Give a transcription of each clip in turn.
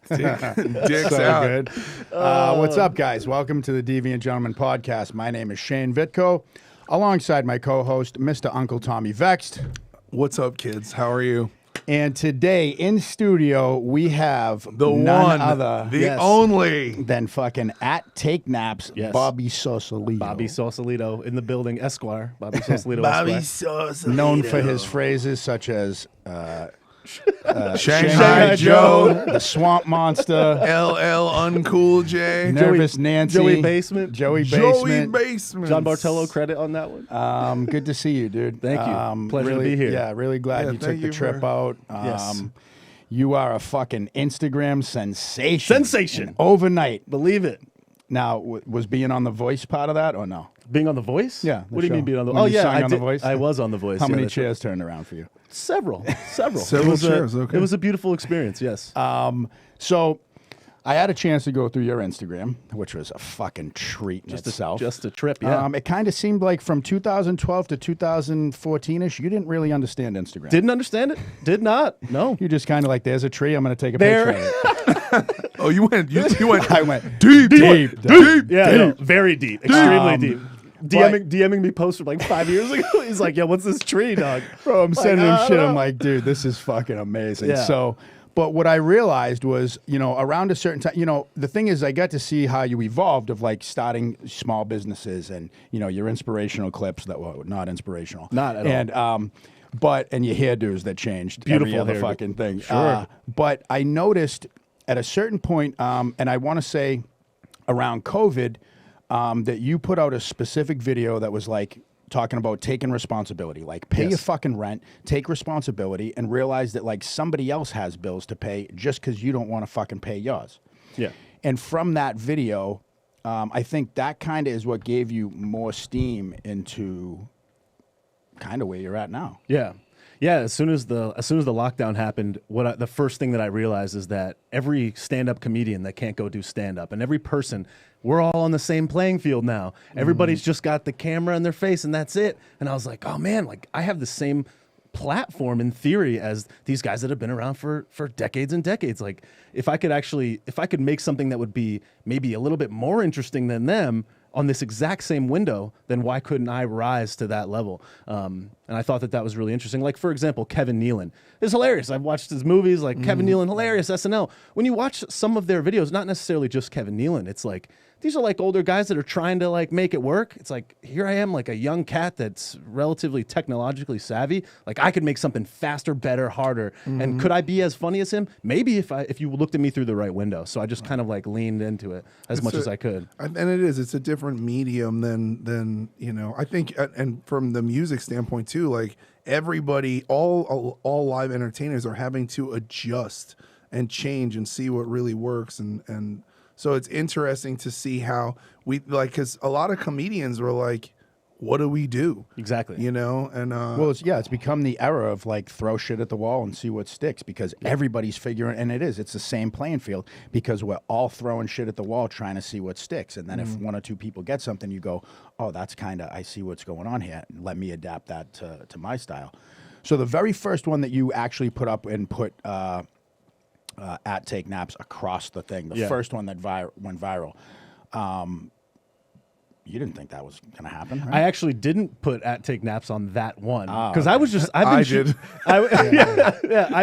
Dicks so out. good. What's up, guys? Welcome to the Deviant Gentleman podcast. My name is Shane Vitko, alongside my co-host, Mr. Uncle Tommy Vexed. What's up, kids? How are you? And today in studio, we have The none one, other the only. than fucking at Take Naps, Yes. Bobby Sausalito. Bobby Sausalito in the building, Esquire. Bobby Sausalito, Bobby Esquire. Sausalito. known for his phrases such as Shanghai Joe, the Swamp Monster, LL Uncool J, Nervous Nancy, Joey Basement. Joey Joey Basement. Basement, John Bartello credit on that one. Good to see you, dude. Thank you. Pleasure to really, be here. Yeah, really glad Yeah, you took thank the you trip for- out. Yes. You are a fucking Instagram sensation. Sensation. And overnight. Believe it. Now, was being on The Voice part of that or no? Being on The Voice? Yeah, the What do you show. mean being on The When Oh, you yeah. sang I on The did- Voice? I was on The Voice. How yeah, many that's right. chairs turned around for you? Several. Several chairs, okay. It was a beautiful experience, yes. So, I had a chance to go through your Instagram, which was a fucking treat in itself. Just a trip, yeah. It kind of seemed like from 2012 to 2014-ish, you didn't really understand Instagram. Didn't understand it. Did not. No. You just kind of like, there's a tree, I'm going to take a There. picture of it. Oh, you went. I went deep. Yeah, no, very deep. Extremely deep. but- DMing me posts from like 5 years ago. He's like, yeah, what's this tree, dog? Bro, I'm sending him I shit. don't I'm know. like, dude, this is fucking amazing. Yeah. So, but what I realized was, around a certain time, the thing is, I got to see how you evolved of like starting small businesses and, your inspirational clips that were not inspirational. Not at all. And your hairdos that changed. Beautiful every other hairdo. fucking thing. Sure. But I noticed at a certain point, and I want to say around COVID, that you put out a specific video that was like talking about taking responsibility, like pay Yes. your fucking rent, take responsibility, and realize that like somebody else has bills to pay just because you don't want to fucking pay yours. Yeah. And from that video, I think that kind of is what gave you more steam into kind of where you're at now. Yeah. Yeah, as soon as the lockdown happened, the first thing that I realized is that every stand-up comedian that can't go do stand-up, and every person, we're all on the same playing field now. Everybody's just got the camera in their face, and that's it. And I was like, oh man, like I have the same platform in theory as these guys that have been around for decades and decades. Like if I could make something that would be maybe a little bit more interesting than them on this exact same window, then why couldn't I rise to that level? And I thought that was really interesting. Like, for example, Kevin Nealon is hilarious. I've watched his movies, like Kevin Nealon, hilarious, SNL. When you watch some of their videos, not necessarily just Kevin Nealon, it's like, these are like older guys that are trying to like make it work. It's like, here I am, like a young cat that's relatively technologically savvy. Like I could make something faster, better, harder. And could I be as funny as him? Maybe if you looked at me through the right window. So I just kind of like leaned into it as much as I could. And it's a different medium than I think, and from the music standpoint too, like everybody, all live entertainers are having to adjust and change and see what really works. And so it's interesting to see how we like, because a lot of comedians were like, what do we do? Exactly. And Well, it's become the era of like throw shit at the wall and see what sticks because everybody's figuring, and it's the same playing field because we're all throwing shit at the wall trying to see what sticks. And then if one or two people get something, you go, oh, that's kind of, I see what's going on here. Let me adapt that to my style. So the very first one that you actually put up and put at Take Naps across the thing, the first one that went viral, you didn't think that was going to happen, right? I actually didn't put at Take Naps on that one because okay. I was just I've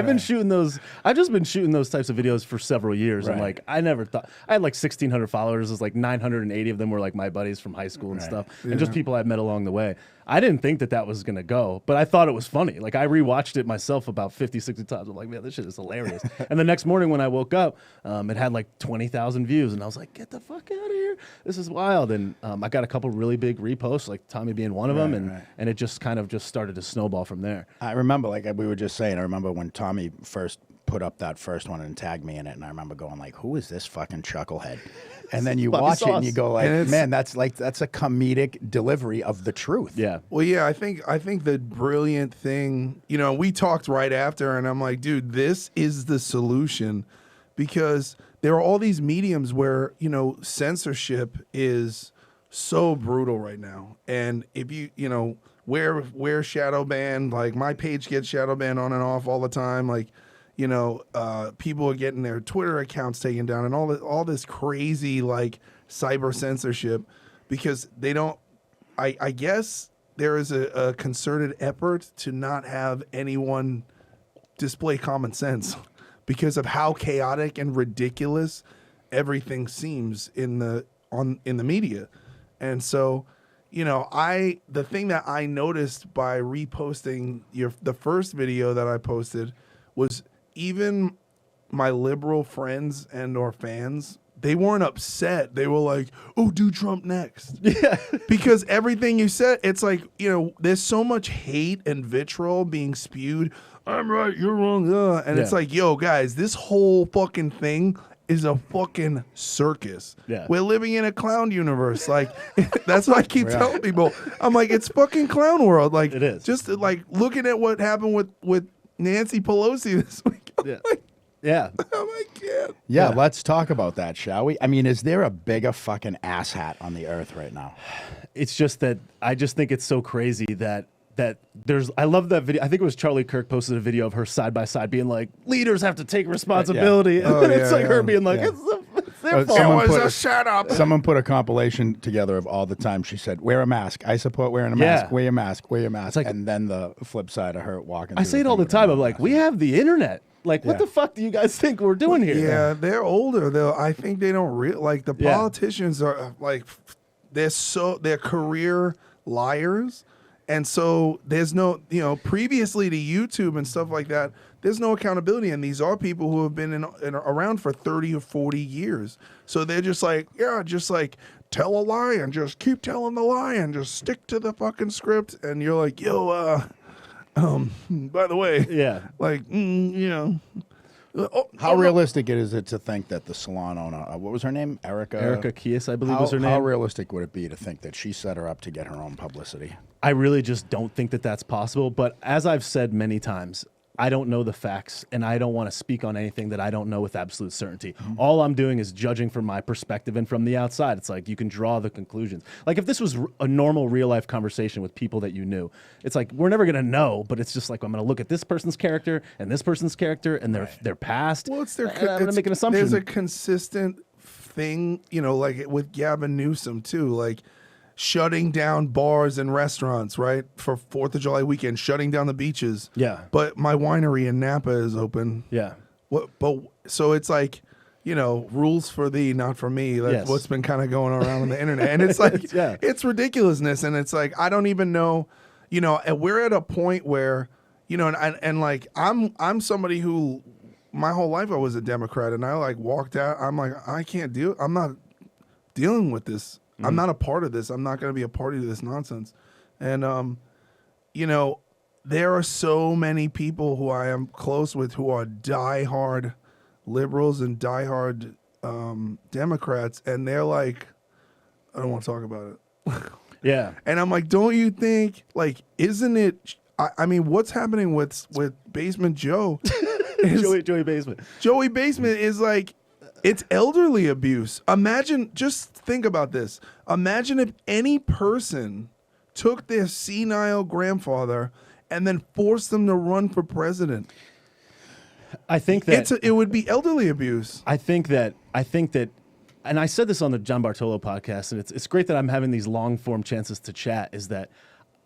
been shooting those. I've just been shooting those types of videos for several years, and Right. like I never thought I had like 1,600 followers. It was like 980 of them were like my buddies from high school and stuff, and just people I've met along the way. I didn't think that was going to go, but I thought it was funny. Like I rewatched it myself about 50, 60 times. I'm like, man, this shit is hilarious. And the next morning when I woke up, it had like 20,000 views, and I was like, get the fuck out of here. This is wild. And I got a couple really big reposts, like Tommy being one of them, and it just kind of just started to snowball from there. I remember, like we were just saying, I remember when Tommy first put up that first one and tagged me in it, and I remember going like, who is this fucking chucklehead? And then you Bobby watch it and Sauce. you go like, And man, that's a comedic delivery of the truth. Yeah. Well, yeah, I think the brilliant thing, we talked right after, and I'm like, dude, this is the solution, because there are all these mediums where censorship is so brutal right now, and if wear shadow ban, like my page gets shadow banned on and off all the time, like people are getting their Twitter accounts taken down and all this crazy like cyber censorship because they don't. I guess there is a concerted effort to not have anyone display common sense because of how chaotic and ridiculous everything seems in the media. And so, the thing that I noticed by reposting the first video that I posted was even my liberal friends and or fans, they weren't upset. They were like, "Oh, do Trump next." Yeah. Because everything you said, it's like, there's so much hate and vitriol being spewed. I'm right, you're wrong. And it's like, yo, guys, this whole fucking thing is a fucking circus. Yeah. We're living in a clown universe. Like, that's what I keep telling people. I'm like, it's fucking clown world. Like, it is. Just like looking at what happened with Nancy Pelosi this week. Yeah. Yeah. Oh my God. Yeah, let's talk about that, shall we? I mean, is there a bigger fucking asshat on the earth right now? It's just that I just think it's so crazy that there's. I love that video. I think it was Charlie Kirk posted a video of her side by side being like, leaders have to take responsibility. And then it's like her being like, it's their fault. It was a setup. Someone put a compilation together of all the time she said, wear a mask. I support wearing a mask. Wear your mask. Wear your mask. like- and then the flip side of her walking. I say it all the time. I'm like, we have the internet. Like, what Yeah. the fuck do you guys think we're doing here? Yeah, they're older. I think they don't like the Yeah. politicians are like they're career liars, and so there's no previously to YouTube and stuff like that. There's no accountability, and these are people who have been around for 30 or 40 years. So they're just like tell a lie and just keep telling the lie and just stick to the fucking script. And you're like, yo, by the way, like, How realistic is it to think that the salon owner, what was her name? Erica Kies, I believe was her name. How realistic would it be to think that she set her up to get her own publicity? I really just don't think that that's possible. But as I've said many times, I don't know the facts, and I don't want to speak on anything that I don't know with absolute certainty. All I'm doing is judging from my perspective and from the outside. It's like you can draw the conclusions. Like if this was a normal real life conversation with people that you knew, it's like we're never going to know, but it's just like I'm going to look at this person's character and this person's character and their past. Well, it's I'm going to make an assumption. There's a consistent thing, like with Gavin Newsom too, like shutting down bars and restaurants, right? For 4th of July weekend, shutting down the beaches. Yeah. But my winery in Napa is open. Yeah. So it's like, rules for thee, not for me. That's what's been kind of going around on the internet. And it's like, it's ridiculousness. And it's like, I don't even know, and we're at a point where, and like, I'm somebody who, my whole life I was a Democrat, and I like walked out. I'm like, I'm not dealing with this. I'm not a part of this. I'm not going to be a party to this nonsense. And, there are so many people who I am close with who are diehard liberals and diehard Democrats. And they're like, I don't want to talk about it. Yeah. And I'm like, don't you think, like, isn't it, I mean, what's happening with Basement Joe? Joey Basement. Joey Basement is like, it's elderly abuse. Just think about this. Imagine if any person took their senile grandfather and then forced them to run for president. I think that it would be elderly abuse. I think that, and I said this on the John Bartolo podcast, and it's great that I'm having these long form chances to chat, is that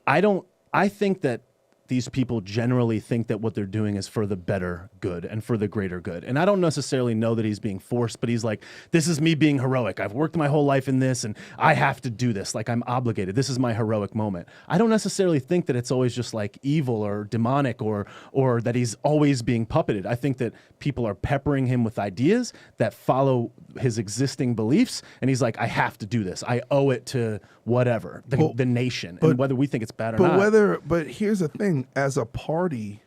I think that these people generally think that what they're doing is for the better good and for the greater good. And I don't necessarily know that he's being forced, but he's like, this is me being heroic. I've worked my whole life in this and I have to do this. Like I'm obligated. This is my heroic moment. I don't necessarily think that it's always just like evil or demonic or that he's always being puppeted. I think that people are peppering him with ideas that follow his existing beliefs. And he's like, I have to do this. I owe it to whatever, the nation. And whether we think it's bad or not. But here's the thing. As a party,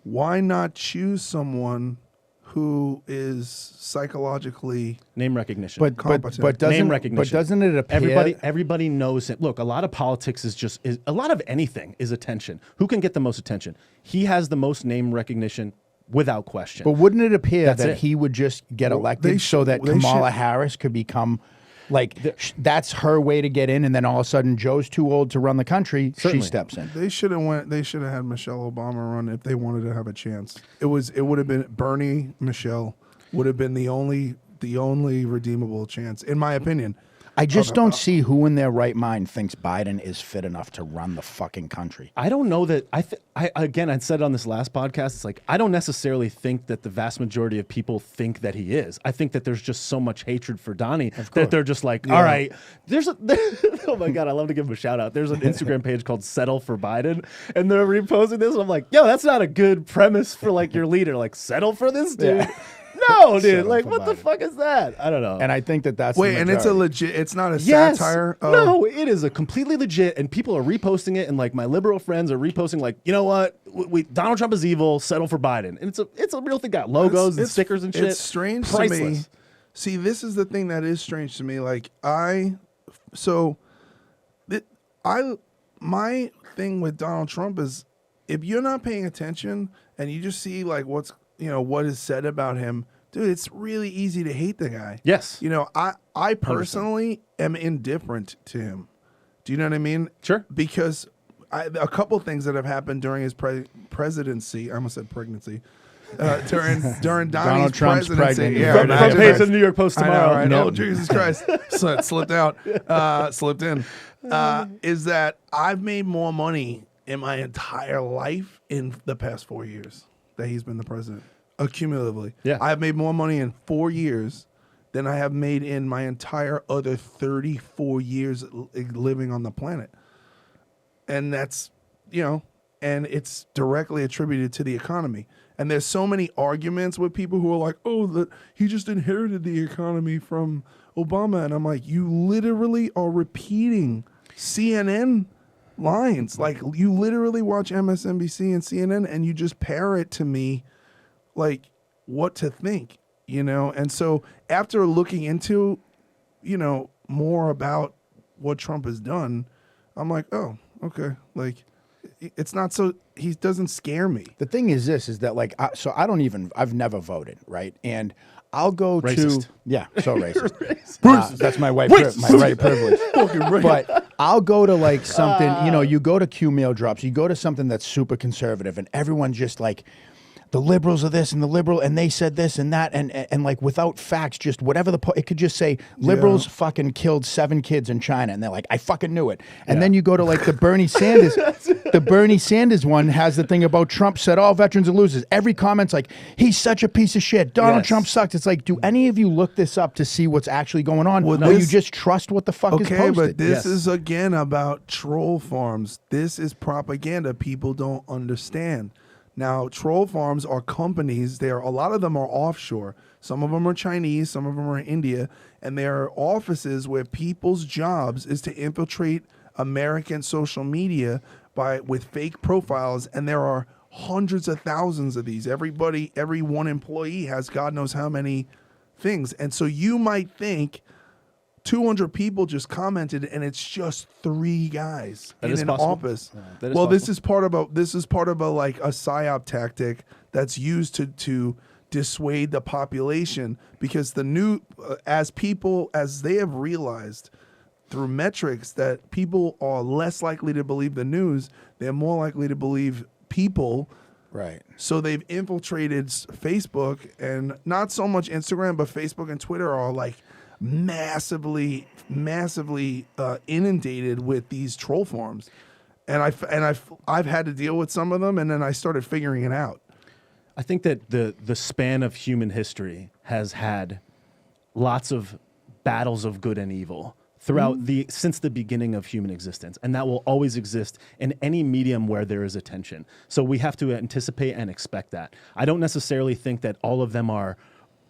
why not choose someone who is psychologically name recognition, competent? But doesn't name recognition. But doesn't it appear everybody knows it? Look, a lot of politics is a lot of anything is attention. Who can get the most attention? He has the most name recognition without question. But wouldn't it appear That's that it. he would just get elected so that Kamala Harris could become Like that's her way to get in, and then all of a sudden Joe's too old to run the country. Certainly. She steps in. They should have had Michelle Obama run if they wanted to have a chance. It would have been Bernie, Michelle would have been the only redeemable chance, in my opinion. I just don't see who in their right mind thinks Biden is fit enough to run the fucking country. I don't know that. I said it on this last podcast. It's like I don't necessarily think that the vast majority of people think that he is. I think that there's just so much hatred for Donnie that they're just like, all right. Oh my god, I love to give him a shout out. There's an Instagram page called Settle for Biden, and they're reposting this. And I'm like, yo, that's not a good premise for like your leader. Like, settle for this dude. Yeah. No, dude. Settle Like, for what the Biden. fuck is that? I don't know. And I think that's Wait, the and it's a majority. legit. It's not a Yes. satire. Oh. No, it is a completely legit, and people are reposting it, and like my liberal friends are reposting, like, you know what, Donald Trump is evil, settle for Biden, and it's a real thing. Got logos and stickers and shit. It's strange Priceless. to me. See, this is the thing that is strange to me. Like my thing with Donald Trump is if you're not paying attention and you just see like what is said about him, dude, it's really easy to hate the guy. Yes. I personally am indifferent to him. Do you know what I mean? Sure. Because a couple things that have happened during his presidency. I almost said pregnancy. During Donnie's Trump's presidency. pregnant. Yeah, Front imagine page that. of the New York Post tomorrow. I know, right? Yep. Oh, Jesus Christ. So it slipped out. Slipped in. Is that I've made more money in my entire life in the past 4 years that he's been the president. Accumulatively. Yeah. I've made more money in 4 years than I have made in my entire other 34 years living on the planet. And that's, and it's directly attributed to the economy. And there's so many arguments with people who are like, oh, he just inherited the economy from Obama. And I'm like, you literally are repeating CNN lines. Like, you literally watch MSNBC and CNN and you just parrot to me, like, what to think, And so after looking into, more about what Trump has done, I'm like, oh, okay. Like, it's not so, he doesn't scare me. The thing is that like, I've never voted, right? And I'll go Racist. to, yeah, so racist. That's my white privilege. But I'll go to like something, you go to Q Mail Drops, you go to something that's super conservative and everyone's just like, the liberals are this and the liberal and they said this and that and like without facts, just whatever it could just say liberals fucking killed 7 kids in China and they're like, I fucking knew it. And then you go to like the Bernie Sanders, the Bernie Sanders one has the thing about Trump said all veterans are losers. Every comment's like, he's such a piece of shit. Donald Trump sucked. It's like, do any of you look this up to see what's actually going on? Or you just trust what the fuck is posted? But this is again about troll farms. This is propaganda people don't understand. Now, troll farms are companies. A lot of them are offshore. Some of them are Chinese. Some of them are in India. And there are offices where people's jobs is to infiltrate American social media with fake profiles. And there are hundreds of thousands of these. Every one employee has God knows how many things. And so you might think 200 people just commented, and it's just 3 guys in an office. Well, this is part of a like a psyop tactic that's used to dissuade the population, because as they have realized through metrics that people are less likely to believe the news, they're more likely to believe people. Right. So they've infiltrated Facebook, and not so much Instagram, but Facebook and Twitter are like massively inundated with these troll farms, and I've had to deal with some of them, and then I started figuring it out. I think that the span of human history has had lots of battles of good and evil throughout since the beginning of human existence, and that will always exist in any medium where there is attention. So we have to anticipate and expect that. I don't necessarily think that all of them are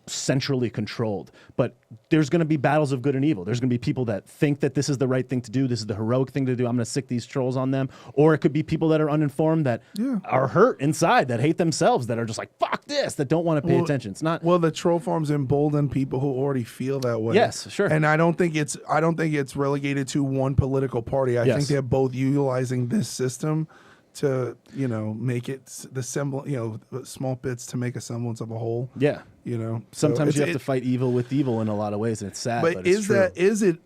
centrally controlled, but there's going to be battles of good and evil. There's going to be people that think that this is the right thing to do, this is the heroic thing to do, I'm going to sick these trolls on them. Or it could be people that are uninformed, that are hurt inside, that hate themselves, that are just like, fuck this, that don't want to pay attention. It's not. Well, the troll farms embolden people who already feel that way. Yes, sure. And I don't think it's relegated to one political party. I think they're both utilizing this system to make it the semblance, small bits to make a semblance of a whole. Yeah. Sometimes you have to fight evil with evil in a lot of ways, and it's sad. But it's true.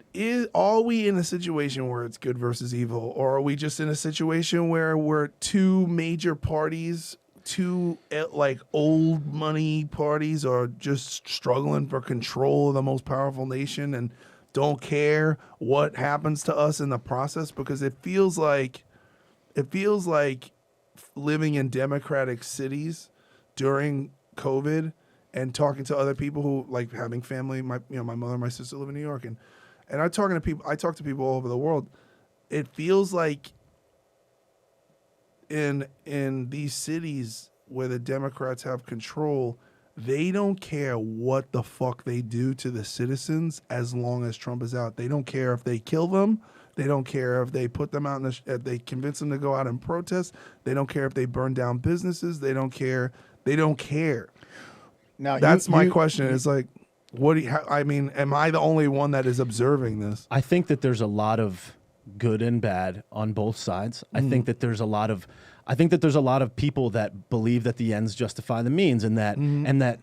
Are we in a situation where it's good versus evil, or are we just in a situation where we're two major parties, two like old money parties, are just struggling for control of the most powerful nation and don't care what happens to us in the process? Because it feels like living in democratic cities during COVID and talking to other people who like having family. My mother and my sister live in New York, and I talk to people all over the world. It feels like in these cities where the Democrats have control, they don't care what the fuck they do to the citizens as long as Trump is out. They don't care if they kill them. They don't care if they put them out if they convince them to go out and protest. They don't care if they burn down businesses. They don't care. They don't care. Now that's my question. Is like, am I the only one that is observing this? I think that there's a lot of good and bad on both sides. I think that there's a lot of people that believe that the ends justify the means, and that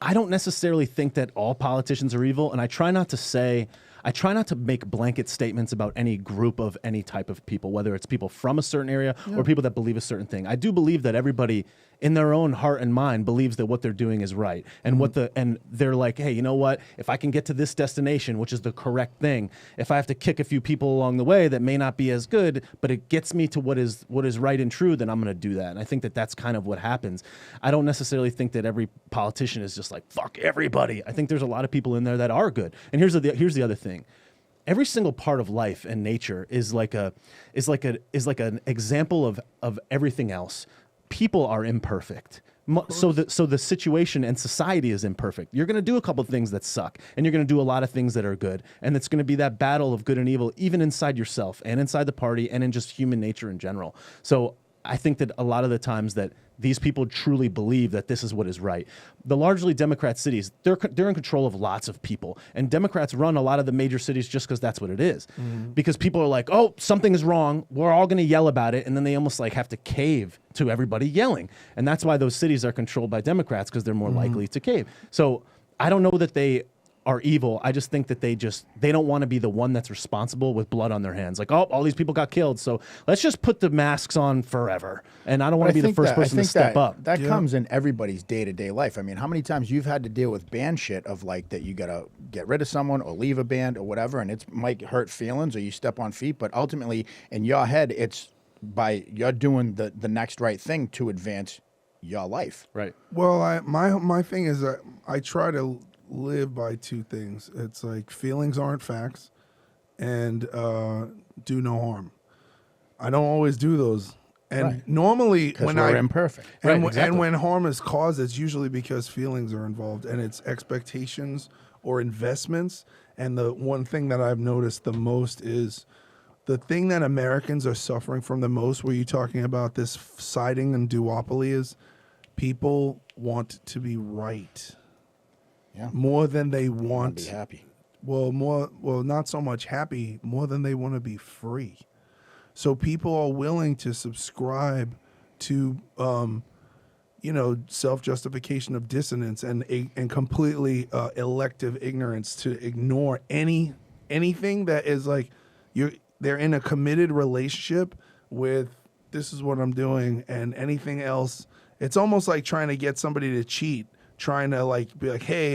I don't necessarily think that all politicians are evil. And I try not to make blanket statements about any group of any type of people, whether it's people from a certain area or people that believe a certain thing. I do believe that everybody in their own heart and mind believes that what they're doing is right. And and they're like, hey, you know what? If I can get to this destination, which is the correct thing, if I have to kick a few people along the way that may not be as good, but it gets me to what is right and true, then I'm going to do that. And I think that that's kind of what happens. I don't necessarily think that every politician is just like, fuck everybody. I think there's a lot of people in there that are good. And here's the other thing. Every single part of life and nature is like an example of everything else. People are imperfect. So the situation and society is imperfect. You're going to do a couple of things that suck, and you're going to do a lot of things that are good. And it's going to be that battle of good and evil, even inside yourself and inside the party and in just human nature in general. So I think that a lot of the times that these people truly believe that this is what is right. The largely Democrat cities, they're in control of lots of people. And Democrats run a lot of the major cities just because that's what it is. Mm-hmm. Because people are like, oh, something is wrong. We're all going to yell about it. And then they almost like have to cave to everybody yelling. And that's why those cities are controlled by Democrats, because they're more likely to cave. So I don't know that they are evil. I just think that they don't want to be the one that's responsible with blood on their hands. Like, oh, all these people got killed, so let's just put the masks on forever. And I don't want to be the first person to step up. That comes in everybody's day-to-day life. I mean, how many times you've had to deal with band shit of like that you got to get rid of someone or leave a band or whatever, and it might hurt feelings or you step on feet, but ultimately in your head, it's by you're doing the next right thing to advance your life. Right. Well, my thing is that I try to live by two things. It's like feelings aren't facts, and do no harm. I don't always do those, and normally when we're imperfect, and, and when harm is caused, it's usually because feelings are involved, and it's expectations or investments. And the one thing that I've noticed the most is the thing that Americans are suffering from the most, where you're talking about this siding and duopoly, is people want to be right. Yeah. More than they want to be happy. Well, not so much happy, more than they want to be free. So people are willing to subscribe to, self-justification of dissonance and completely elective ignorance, to ignore anything that is like they're in a committed relationship with, this is what I'm doing, and anything else. It's almost like trying to get somebody to cheat. Trying to like be like, hey,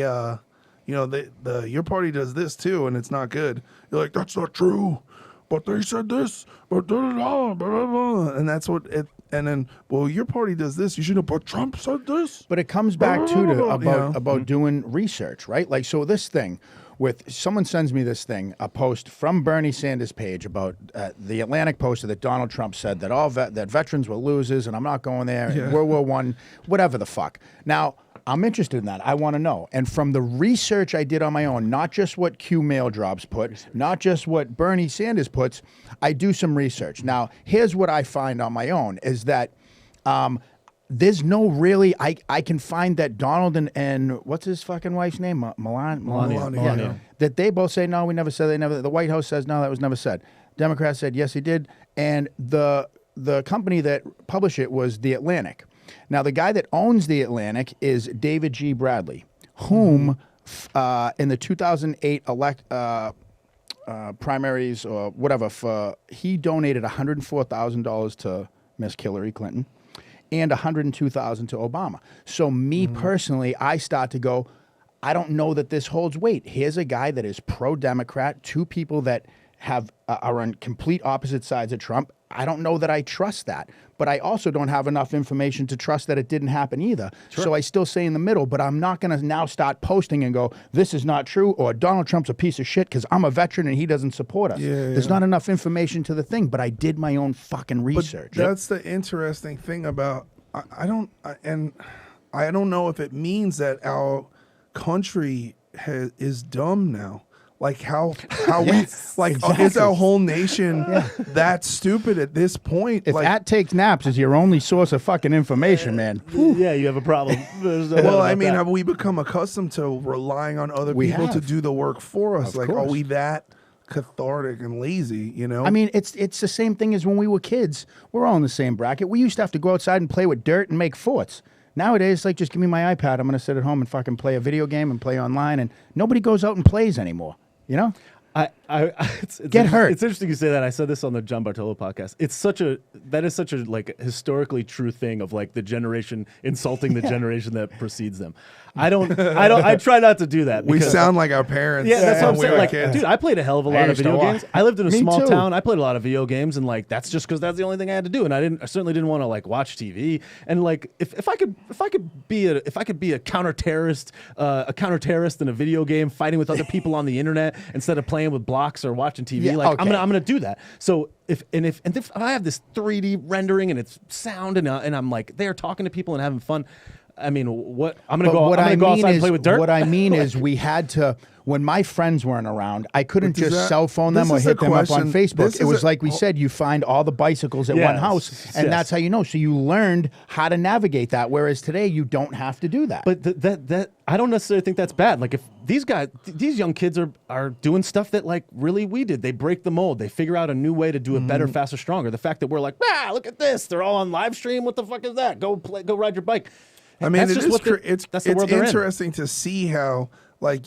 your party does this too, and it's not good. You're like, that's not true, but they said this, but blah, blah, blah. And that's what it. And then, well, your party does this. You should have. But Trump said this. But it comes back about doing research, right? Like, so this thing with someone sends me this thing, a post from Bernie Sanders' page about the Atlantic posted that Donald Trump said that that veterans were losers, and I'm not going there. Yeah. World War I, whatever the fuck. Now, I'm interested in that. I want to know. And from the research I did on my own, not just what Q Mail Drops put, not just what Bernie Sanders puts, I do some research. Now, here's what I find on my own is that there's no really, I can find that Donald and what's his fucking wife's name? Melania. Yeah. That they both say, no, we never said, the White House says, no, that was never said. Democrats said, yes, he did. And the the company that published it was The Atlantic. Now, the guy that owns The Atlantic is David G. Bradley, whom in the 2008 primaries or whatever, he donated $104,000 to Miss Hillary Clinton and $102,000 to Obama. So me personally, I start to go, I don't know that this holds weight. Here's a guy that is pro-Democrat, two people that are on complete opposite sides of Trump. I don't know that I trust that, but I also don't have enough information to trust that it didn't happen either. Sure. So I still stay in the middle, but I'm not going to now start posting and go, this is not true, or Donald Trump's a piece of shit because I'm a veteran and he doesn't support us. There's not enough information to the thing, but I did my own fucking research. But that's the interesting thing about, I don't know if it means that our country is dumb now. Like how Yes, we like exactly. Is our whole nation that stupid at this point? If like, At Takes Naps is your only source of fucking information, man. Yeah, you have a problem. There's no doubt well, I about mean, that. have we become accustomed to relying on other We people to have. do the work for us? Of Like, are course. we that cathartic and lazy? You know? I mean, it's the same thing as when we were kids. We're all in the same bracket. We used to have to go outside and play with dirt and make forts. Nowadays, like, just give me my iPad. I'm going to sit at home and fucking play a video game and play online, and nobody goes out and plays anymore. You know? It's Get hurt. It's interesting you say that. I said this on the John Bartolo podcast. That is such a like historically true thing of like the generation insulting the generation that precedes them. I try not to do that. we because- sound like our parents. Yeah, that's what I'm when we saying. were Like, kids. dude, I played a hell of a lot of used to video watch. games. I lived in a Me small too. town. I played a lot of video games, and like that's just because that's the only thing I had to do. And I certainly didn't want to like watch TV. And like if I could be a counter terrorist in a video game, fighting with other people on the internet instead of playing with blocks or watching TV, Yeah, like okay. I'm gonna do that. So if I have this 3D rendering and it's sound and I'm like there talking to people and having fun. I mean, what I'm gonna go outside and play with dirt. What I mean is, we had to. When my friends weren't around, I couldn't But does just that- cell phone them this or is hit the them up on question- Facebook. this It is was a- like we said, you find all the bicycles at one Yes, house, and yes. that's how you know. So you learned how to navigate that. Whereas today, you don't have to do that. But that I don't necessarily think that's bad. Like if these young kids are doing stuff that like really we did. They break the mold. They figure out a new way to do it better, faster, stronger. The fact that we're like, look at this. They're all on live stream. What the fuck is that? Go ride your bike. I mean, That's it just is what it's the world they're in. interesting to see how like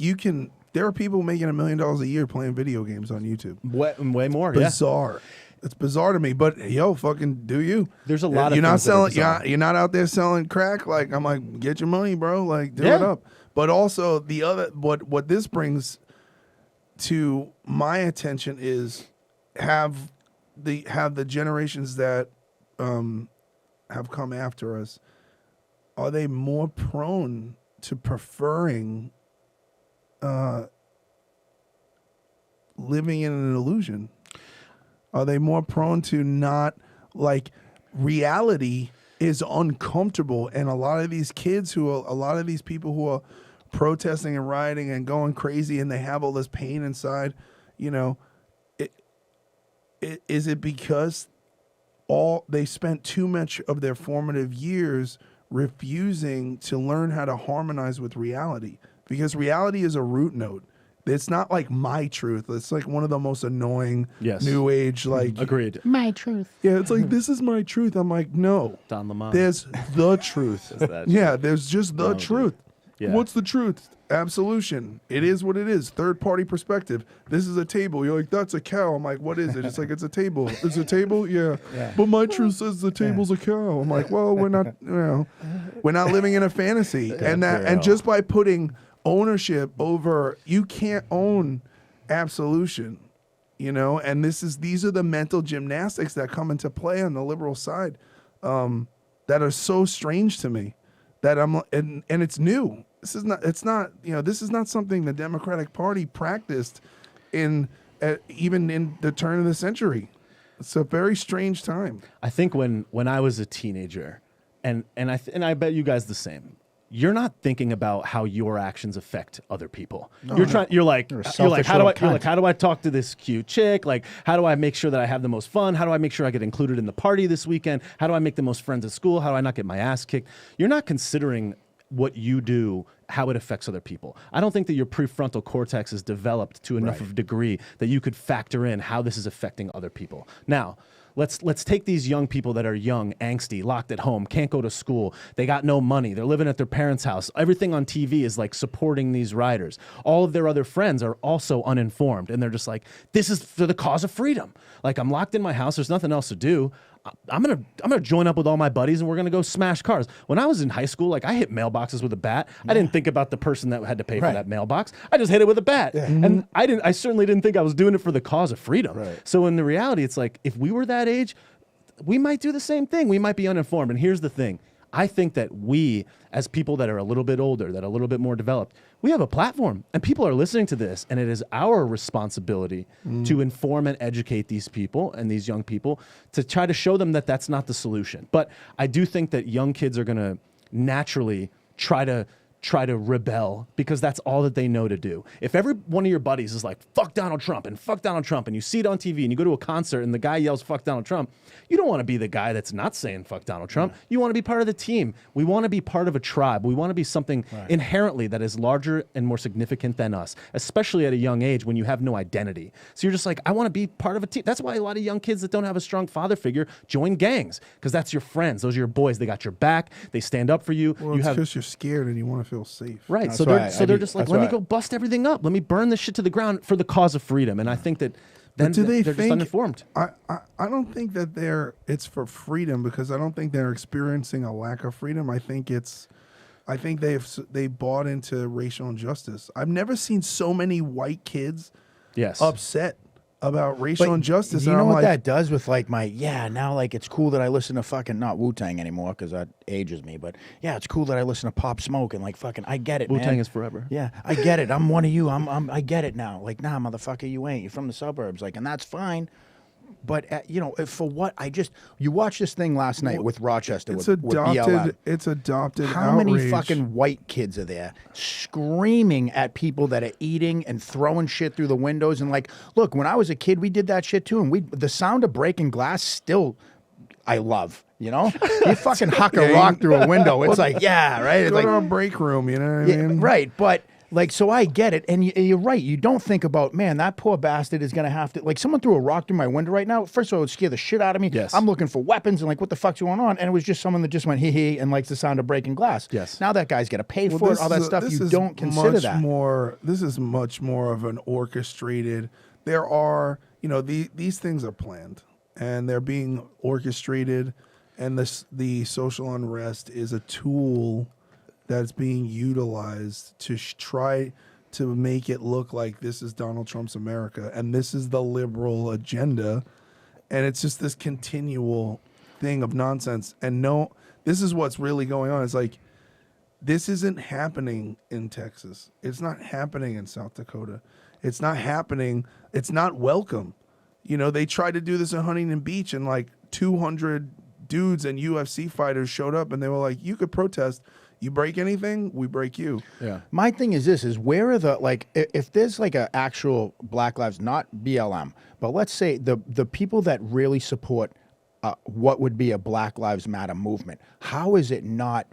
there are people making $1 million a year playing video games on YouTube. Way more. Yeah. Bizarre. It's bizarre to me, but yo, fucking do you? There's a lot of you're not things that are selling. bizarre. You're not out there selling crack. Like I'm like, get your money, bro. Like do Yeah. it up. But also the other, what this brings to my attention is have the generations that have come after us. Are they more prone to preferring living in an illusion? Are they more prone to not like reality is uncomfortable? And a lot of these people who are protesting and rioting and going crazy and they have all this pain inside, you know, is it because they spent too much of their formative years refusing to learn how to harmonize with reality? Because reality is a root note. It's not like my truth. It's like one of the most annoying Yes. new age like Agreed. my truth. yeah, it's like this is my truth. I'm like, no. Don Lemon. There's the truth. that Yeah, there's just the No, truth. Yeah. What's the truth? Absolution. It is what it is. Third party perspective. This is a table. You're like, that's a cow. I'm like, what is it? It's like, it's a table. It's a table? Yeah. But my truth says the table's a cow. I'm like, well, we're not, we're not living in a fantasy. And just by putting ownership over, you can't own absolution, and these are the mental gymnastics that come into play on the liberal side that are so strange to me that and it's new. This is not something the Democratic Party practiced even in the turn of the century. It's a very strange time. I think when I was a teenager, and I bet you guys the same. You're not thinking about how your actions affect other people. You're like, how do I talk to this cute chick? Like, how do I make sure that I have the most fun? How do I make sure I get included in the party this weekend? How do I make the most friends at school? How do I not get my ass kicked? You're not considering what you do, how it affects other people. I don't think that your prefrontal cortex is developed to enough of a degree that you could factor in how this is affecting other people. Now, let's take these young people that are young, angsty, locked at home, can't go to school, they got no money, they're living at their parents' house. Everything on TV is like supporting these riders. All of their other friends are also uninformed, and they're just like, this is for the cause of freedom. Like, I'm locked in my house, there's nothing else to do. I'm gonna join up with all my buddies and we're gonna go smash cars. When I was in high school, like, I hit mailboxes with a bat. I didn't think about the person that had to pay for that mailbox. I just hit it with a bat, and I certainly didn't think I was doing it for the cause of freedom. So in the reality, it's like, if we were that age, we might do the same thing. We might be uninformed. And here's the thing: I think that we, as people that are a little bit older, that are a little bit more developed, we have a platform and people are listening to this, and it is our responsibility to inform and educate these people and these young people to try to show them that that's not the solution. But I do think that young kids are going to naturally try to rebel because that's all that they know to do. If every one of your buddies is like, fuck Donald Trump and fuck Donald Trump, and you see it on TV and you go to a concert and the guy yells fuck Donald Trump, you don't want to be the guy that's not saying fuck Donald Trump. You want to be part of the team. We want to be part of a tribe. We want to be something inherently that is larger and more significant than us, especially at a young age when you have no identity. So you're just like, I want to be part of a team. That's why a lot of young kids that don't have a strong father figure join gangs, because that's your friends. Those are your boys. They got your back. They stand up for you. Well, it's because you're scared and you want to feel safe. Right. So they're just like, let me go bust everything up. Let me burn this shit to the ground for the cause of freedom. And I think that then they're just uninformed. I don't think that it's for freedom, because I don't think they're experiencing a lack of freedom. I think they bought into racial injustice. I've never seen so many white kids upset about racial injustice. You know what that does with like now like it's cool that I listen to fucking not Wu-Tang anymore because that ages me, but yeah, it's cool that I listen to Pop Smoke and like fucking I get it, Wu-Tang man. is forever. Yeah, I get it. I'm one of you. I get it now. Like, nah, motherfucker, you ain't. You're from the suburbs, like, and that's fine. But you know, for what you watched this thing last night with Rochester. It's with adopted. BLM. It's adopted. How many fucking white kids are there screaming at people that are eating and throwing shit through the windows? And like, look, when I was a kid, we did that shit too. And the sound of breaking glass still, I love. You know, you fucking huck a rock through a window. It's like, yeah, right. It's Go like to a break room. You know what I mean? Right, but. Like, so I get it. And you're right. You don't think about, man, that poor bastard is going to have to, like, someone threw a rock through my window right now. First of all, it would scare the shit out of me. Yes. I'm looking for weapons and, like, what the fuck's going on? And it was just someone that just went, hee, and likes the sound of breaking glass. Yes. Now that guy's got to pay for it, all that stuff. You don't consider that. This is much more of an orchestrated. There are, these things are planned and they're being orchestrated. And the social unrest is a tool that's being utilized to try to make it look like this is Donald Trump's America and this is the liberal agenda. And it's just this continual thing of nonsense. And this is what's really going on. It's like, this isn't happening in Texas. It's not happening in South Dakota. It's not happening. It's not welcome. They tried to do this in Huntington Beach and like 200 dudes and UFC fighters showed up and they were like, you could protest. You break anything, we break you. Yeah. My thing is this: is where are the if there's like an actual Black Lives, not BLM, but let's say the people that really support what would be a Black Lives Matter movement. How is it not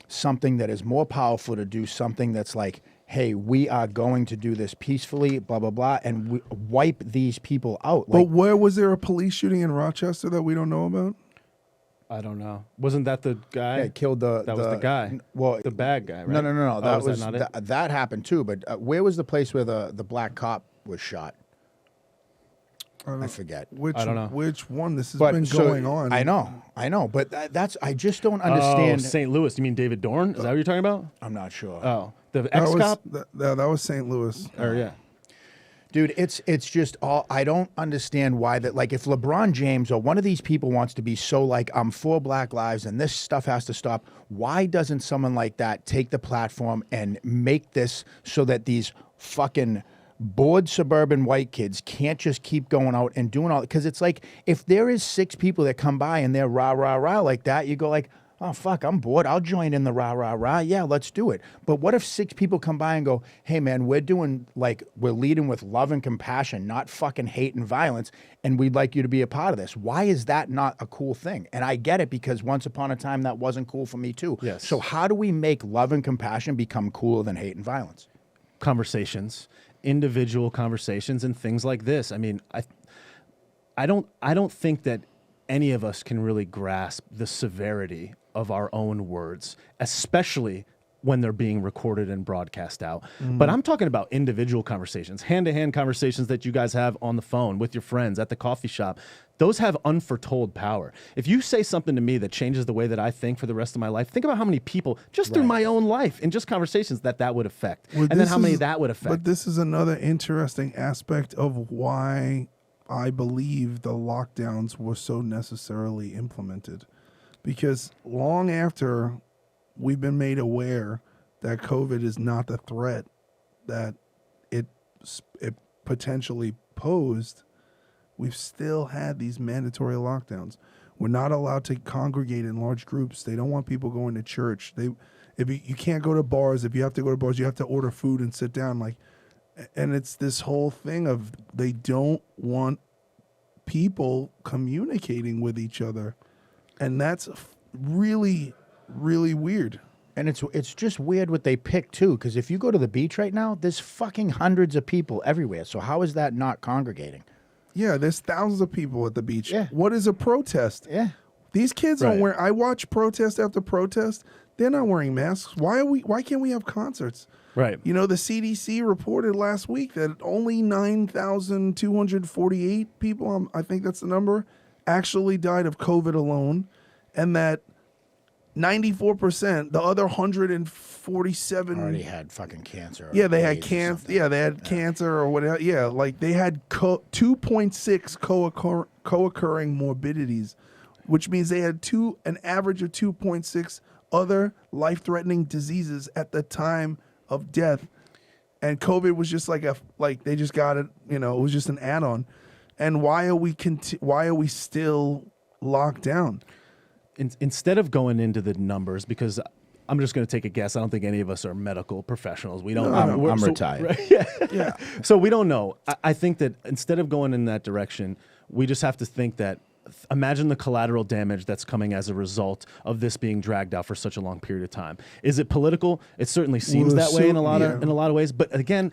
something that is more powerful to do something that's like, hey, we are going to do this peacefully, blah blah blah, and we wipe these people out? But where was there a police shooting in Rochester that we don't know about? I don't know. Wasn't that the guy? Yeah, killed That was the guy. Well, the bad guy, right? No. That was not it? That happened too. But where was the place where the black cop was shot? I forget. I don't know. Which one? This has been going on. I know. But I just don't understand. Oh, St. Louis. You mean David Dorn? Is that what you're talking about? I'm not sure. Oh, the ex-cop? That was St. Louis. Or yeah. Dude, it's just all, I don't understand why that, like, if LeBron James or one of these people wants to be so like, I'm for Black Lives and this stuff has to stop, why doesn't someone like that take the platform and make this so that these fucking bored suburban white kids can't just keep going out and doing all, because it's like, if there is 6 people that come by and they're rah, rah, rah like that, you go like, oh, fuck, I'm bored. I'll join in the rah, rah, rah. Yeah, let's do it. But what if 6 people come by and go, hey, man, we're leading with love and compassion, not fucking hate and violence, and we'd like you to be a part of this. Why is that not a cool thing? And I get it, because once upon a time that wasn't cool for me too. Yes. So how do we make love and compassion become cooler than hate and violence? Conversations, individual conversations, and things like this. I mean, I don't think that any of us can really grasp the severity of our own words, especially when they're being recorded and broadcast out. But I'm talking about individual conversations, hand-to-hand conversations that you guys have on the phone with your friends at the coffee shop. Those have unforetold power. If you say something to me that changes the way that I think for the rest of my life, think about how many people just through my own life and just conversations that would affect. Well, and then how many that would affect. But this is another interesting aspect of why I believe the lockdowns were so necessarily implemented. Because long after we've been made aware that COVID is not the threat that it potentially posed, we've still had these mandatory lockdowns. We're not allowed to congregate in large groups. They don't want people going to church. If you can't go to bars. If you have to go to bars, you have to order food and sit down. And it's this whole thing of they don't want people communicating with each other, and that's really, really weird. And it's just weird what they pick too, because if you go to the beach right now, there's fucking hundreds of people everywhere. So how is that not congregating? Yeah, there's thousands of people at the beach. Yeah. What is a protest? Yeah. These kids don't wear. I watch protest after protest. They're not wearing masks. Why can't we have concerts? Right. You know, the CDC reported last week that only 9,248 people, I think that's the number, actually died of COVID alone, and that 94%, the other 147 Already had fucking cancer. Yeah, they had cancer. Yeah, they had cancer or whatever. Yeah, like they had 2.6 co-occurring morbidities, which means they had an average of 2.6 other life-threatening diseases at the time of death, and COVID was just like they just got it. You know, it was just an add-on. And why are we still locked down? Instead of going into the numbers, because I'm just going to take a guess. I don't think any of us are medical professionals. We don't. I'm retired. Right? Yeah. So we don't know. I think that instead of going in that direction, we just have to think that. Imagine the collateral damage that's coming as a result of this being dragged out for such a long period of time. Is it political? It certainly seems that way in a lot of ways. But again,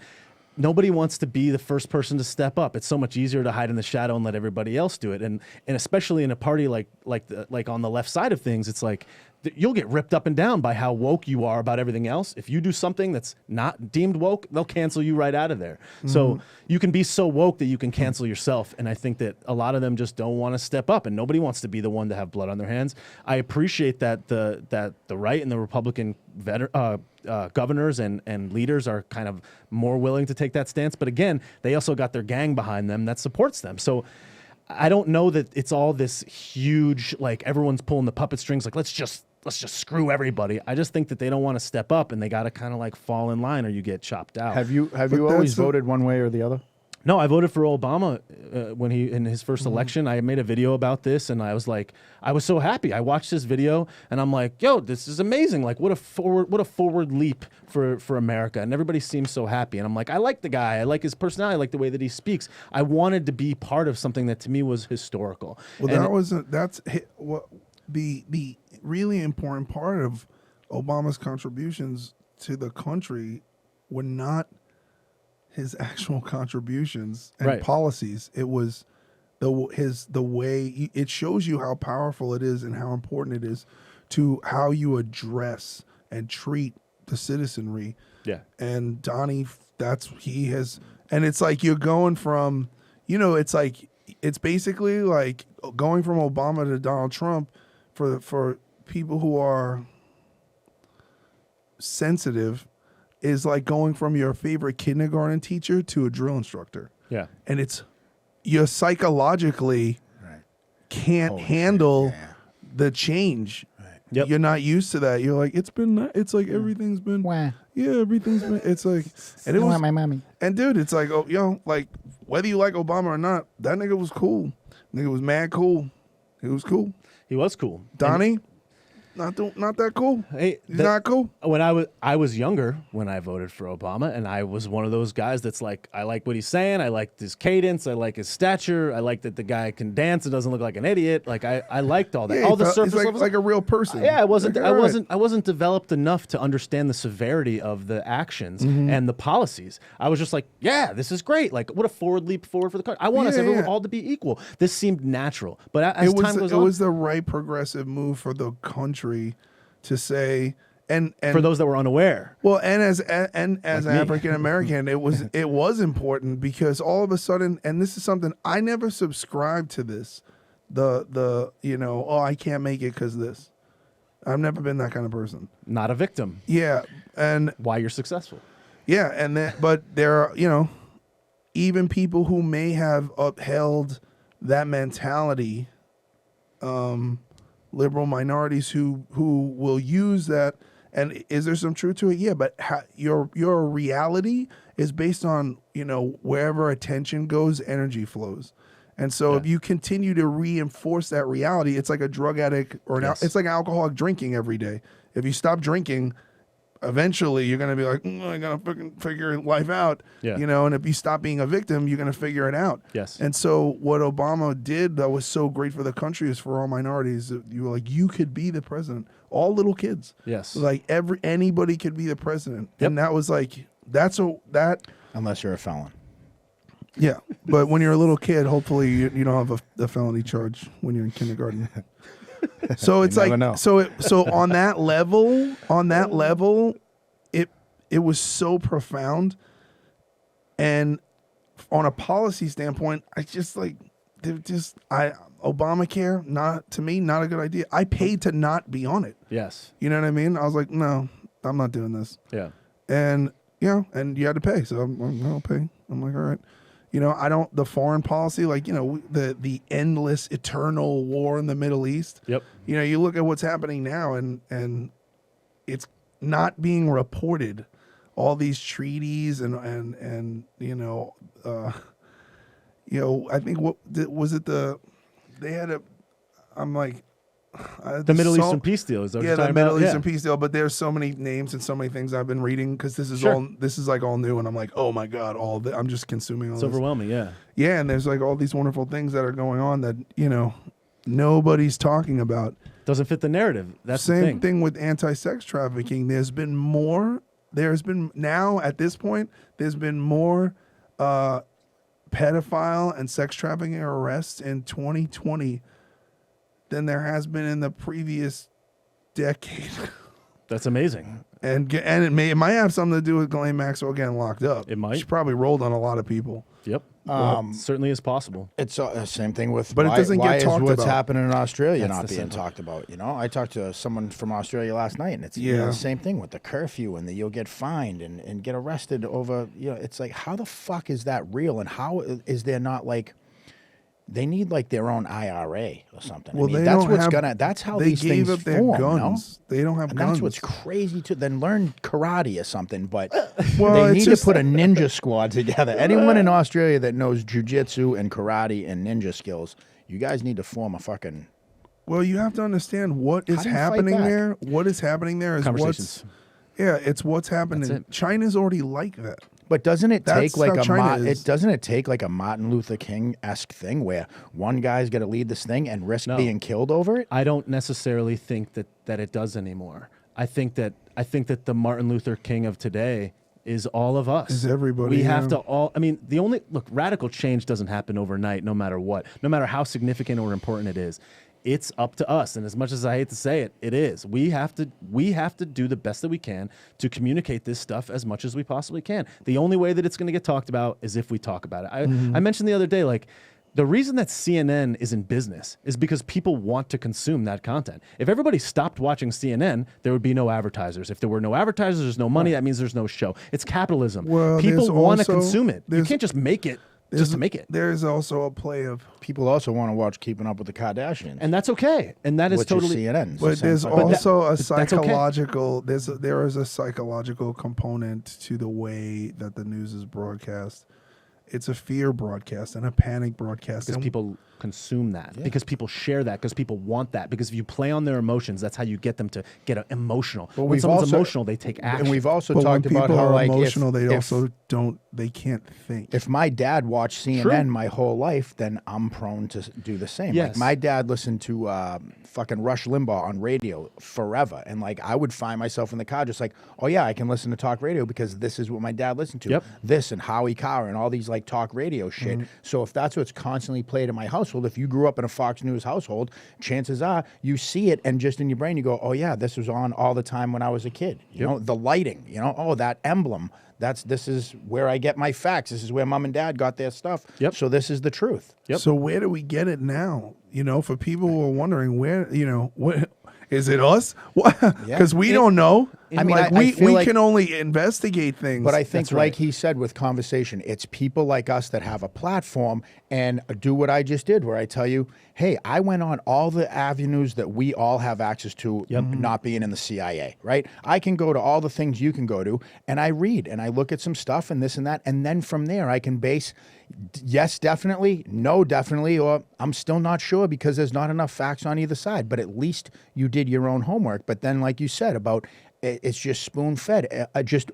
nobody wants to be the first person to step up. It's so much easier to hide in the shadow and let everybody else do it. And especially in a party like on the left side of things, it's like you'll get ripped up and down by how woke you are about everything else. If you do something that's not deemed woke, they'll cancel you right out of there. So you can be so woke that you can cancel yourself. And I think that a lot of them just don't want to step up, and nobody wants to be the one to have blood on their hands. I appreciate that the right and the Republican governors and leaders are kind of more willing to take that stance. But again, they also got their gang behind them that supports them. So I don't know that it's all this huge, like everyone's pulling the puppet strings, like let's just screw everybody. I just think that they don't want to step up, and they got to kind of like fall in line or you get chopped out. Have you always voted one way or the other? No, I voted for Obama when he in his first election. I made a video about this, and I was so happy. I watched this video, and I'm like, "Yo, this is amazing! Like, what a forward leap for America!" And everybody seems so happy. And I'm like, I like the guy. I like his personality. I like the way that he speaks. I wanted to be part of something that to me was historical. Well, that's the really important part of Obama's contributions to the country were not his actual contributions and policies. It was the way it shows you how powerful it is and how important it is to how you address and treat the citizenry. Yeah. And Donnie, and it's like you're going from, it's basically like going from Obama to Donald Trump for people who are sensitive is like going from your favorite kindergarten teacher to a drill instructor. Yeah. And you're psychologically can't handle the change. Right. Yep. You're not used to that. You're like, it's like everything's been, everything's been, it's like, and it was my mommy. And dude, it's like, like whether you like Obama or not, that nigga was cool. Nigga was mad cool. He was cool. He was cool. Donnie, Not that cool. Hey, He's not cool. When I was younger when I voted for Obama, and I was one of those guys that's like, I like what he's saying, I like his cadence, I like his stature, I like that the guy can dance and doesn't look like an idiot. Like I liked all that. Yeah, all the surface he's levels. like a real person. Yeah, I wasn't. Like, I all right. wasn't. I wasn't developed enough to understand the severity of the actions and the policies. I was just like, yeah, this is great. Like, what a forward leap forward for the country. I want us everyone all to be equal. This seemed natural, but as time goes on, it was the right progressive move for the country to say, and for those that were unaware. well, and as African American, it was important because all of a sudden, and this is something I never subscribed to this, the oh, I can't make it because this. I've never been that kind of person. Not a victim. Yeah, and Why you're successful. yeah, and then but there are even people who may have upheld that mentality, liberal minorities who will use that. And is there some truth to it? Yeah, but your reality is based on wherever attention goes, energy flows. And so if you continue to reinforce that reality, it's like a drug addict or it's like an alcoholic drinking every day. If you stop drinking, eventually you're going to be like, I got to fucking figure life out. Yeah. And if you stop being a victim, you're going to figure it out. Yes. And so what Obama did that was so great for the country is for all minorities. You were like, you could be the president. All little kids. Yes. Like anybody could be the president. Yep. And that was like, Unless you're a felon. yeah. But when you're a little kid, hopefully you don't have a felony charge when you're in kindergarten. So it's never like, know. so on that level, it was so profound. And on a policy standpoint, Obamacare, not a good idea. I paid to not be on it. Yes. You know what I mean? I was like, no, I'm not doing this. Yeah. And and you had to pay, so I'll pay. I'm like, all right. The foreign policy, like, the endless eternal war in the Middle East. Yep. You look at what's happening now and it's not being reported. All these treaties and I think they had I'm like, The Middle Eastern peace deal is that what you're the talking Middle about? Eastern peace deal. But there's so many names and so many things I've been reading because this is Sure. like all new, and I'm like, oh my god, I'm just consuming all It's this. overwhelming. Yeah. Yeah, and there's like all these wonderful things that are going on that nobody's talking about. Doesn't fit the narrative. That's the Same thing with anti-sex trafficking. There's been now at this point, there's been more pedophile and sex trafficking arrests in 2020 than there has been in the previous decade. That's amazing. And it might have something to do with Ghislaine Maxwell getting locked up. It might. She probably rolled on a lot of people. Yep. Certainly is possible. It's same thing with. But it doesn't get talked what's about. happening in Australia That's not the being simple. talked about. I talked to someone from Australia last night, and it's Yeah. the same thing with the curfew, and you'll get fined and get arrested over. It's like, how the fuck is that real? And how is there not like? They need like their own IRA or something. Well, That's how they these gave things up their form, guns. They don't have And guns. that's what's crazy too. Then learn karate or something. But Well, they it's need to just- put a ninja squad together. Anyone in Australia that knows jujitsu and karate and ninja skills, you guys need to form a fucking. Well, you have to understand what is How do you fight happening back? there. What is happening there is Conversations. it's what's happening. That's it. China's already like that. But doesn't it That's take like how a China is. doesn't it take like a Martin Luther King-esque thing where one guy's got to lead this thing and risk No. being killed over it? I don't necessarily think that it does anymore. I think that the Martin Luther King of today is all of us. Is everybody, We have yeah. to all. I mean, radical change doesn't happen overnight, no matter what, no matter how significant or important it is. It's up to us, and as much as I hate to say it, it is. We have to do the best that we can to communicate this stuff as much as we possibly can. The only way that it's going to get talked about is if we talk about it. I mentioned the other day, like, the reason that CNN is in business is because people want to consume that content. If everybody stopped watching CNN, there would be no advertisers. If there were no advertisers, there's no money. That means there's no show. It's capitalism. Well, People there's want to also- consume it. You there's- can't just make it just to make it. There's also a play of, People also want to watch Keeping Up with the Kardashians, And that's okay. And that is which totally is CNN. but there's that- also a that's okay. psychological. There is a psychological component to the way that the news is broadcast. It's a fear broadcast and a panic broadcast. because And people consume that, because people share that, because people want that, because if you play on their emotions, that's how you get them to get emotional. Well, when someone's emotional, they take action. And we've also But when talked about people how are like emotional, they if, also they can't think. if my dad watched CNN True. my whole life, then I'm prone to do the same. Like Yes. my dad listened to fucking Rush Limbaugh on radio forever, and like I would find myself in the car just like, oh yeah, I can listen to talk radio because this is what my dad listened to. Yep. This and Howie Carr and all these like talk radio shit. So if that's what's constantly played in my household, if you grew up in a Fox News household, chances are you see it, and just in your brain you go, oh yeah, this was on all the time when I was a kid. You know, the lighting, you know, oh, that emblem. This is where I get my facts. This is where mom and dad got their stuff. Yep. So this is the truth. Yep. So where do we get it now? You know, for people who are wondering where, you know, what is it us? Because we don't know. I mean, like, I feel we like- can only investigate things. But I think, like he said with conversation, it's people like us that have a platform and do what I just did, where I tell you, hey, I went on all the avenues that we all have access to, not being in the CIA, right? I can go to all the things you can go to, and I read and I look at some stuff and this and that, and then from there I can base yes, definitely, no, definitely, or I'm still not sure because there's not enough facts on either side. But at least you did your own homework. But then, like you said about it's just spoon fed. Just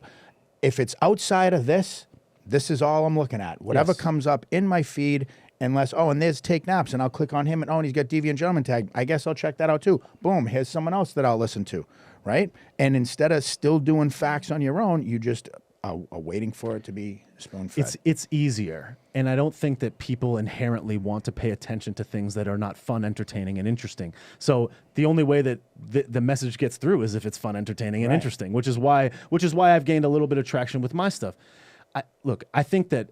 if it's outside of this is all I'm looking at. Whatever Yes. comes up in my feed, unless, and there's Take Naps, and I'll click on him, and he's got Deviant Gentleman tag. I guess I'll check that out too. Boom, here's someone else that I'll listen to, right? And instead of still doing facts on your own, you just are waiting for it to be spoon fed. It's easier, and I don't think that people inherently want to pay attention to things that are not fun, entertaining, and interesting. So the only way that the message gets through is if it's fun, entertaining, and interesting, which is why I've gained a little bit of traction with my stuff. I think that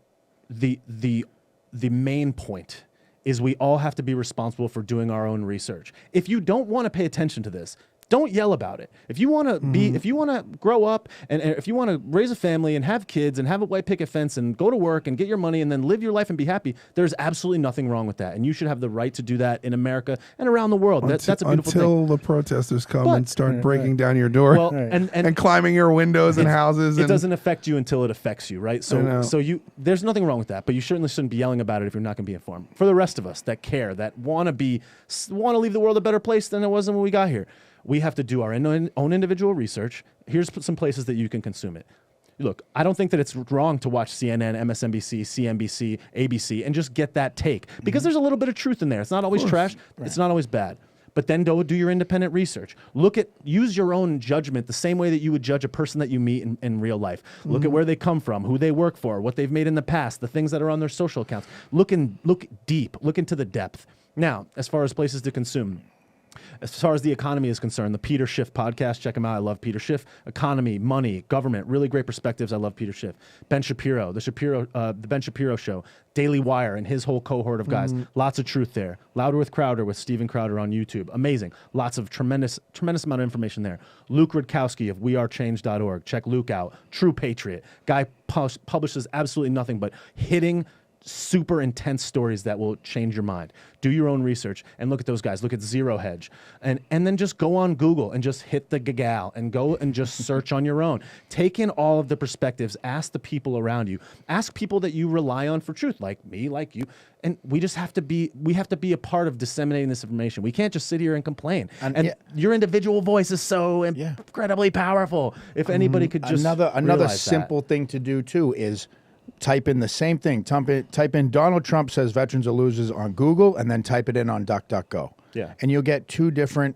the main point is we all have to be responsible for doing our own research. If you don't want to pay attention to this, don't yell about it. If you want to if you want to grow up and if you want to raise a family and have kids and have a white picket fence and go to work and get your money and then live your life and be happy, there's absolutely nothing wrong with that. And you should have the right to do that in America and around the world. That's a beautiful thing. Until the protesters come But- and start breaking down your door, Well, and climbing your windows and houses. It and doesn't affect you until it affects you, right? know. So there's nothing wrong with that, but you certainly shouldn't be yelling about it if you're not going to be informed. For the rest of us that care, that want to leave the world a better place than it was when we got here, we have to do our own individual research. Here's some places that you can consume it. Look, I don't think that it's wrong to watch CNN, MSNBC, CNBC, ABC, and just get that take, because there's a little bit of truth in there. It's not always trash. Right. It's not always bad. But then go do your independent research. Use your own judgment the same way that you would judge a person that you meet in real life. Look at where they come from, who they work for, what they've made in the past, the things that are on their social accounts. Look deep, look into the depth. Now, as far as places to consume, as far as the economy is concerned, the Peter Schiff podcast, check him out. I love Peter Schiff. Economy, money, government, really great perspectives. I love Peter Schiff. Ben Shapiro, the Ben Shapiro Show, Daily Wire, and his whole cohort of guys. Lots of truth there. Louder with Crowder with Steven Crowder on YouTube. Amazing. Lots of tremendous amount of information there. Luke Rudkowski of wearechange.org. Check Luke out. True patriot. Guy publishes absolutely nothing but hitting super intense stories that will change your mind. Do your own research and look at those guys. Look at Zero Hedge, and then just go on Google and just hit the gagal and go and just search on your own. Take in all of the perspectives. Ask the people around you. Ask people that you rely on for truth, like me, like you. And we have to be a part of disseminating this information. We can't just sit here and complain. And your individual voice is so incredibly powerful. If anybody could just another simple thing to do too is type in the same thing. Type in Donald Trump says veterans are losers on Google, and then type it in on DuckDuckGo. Yeah. And you'll get two different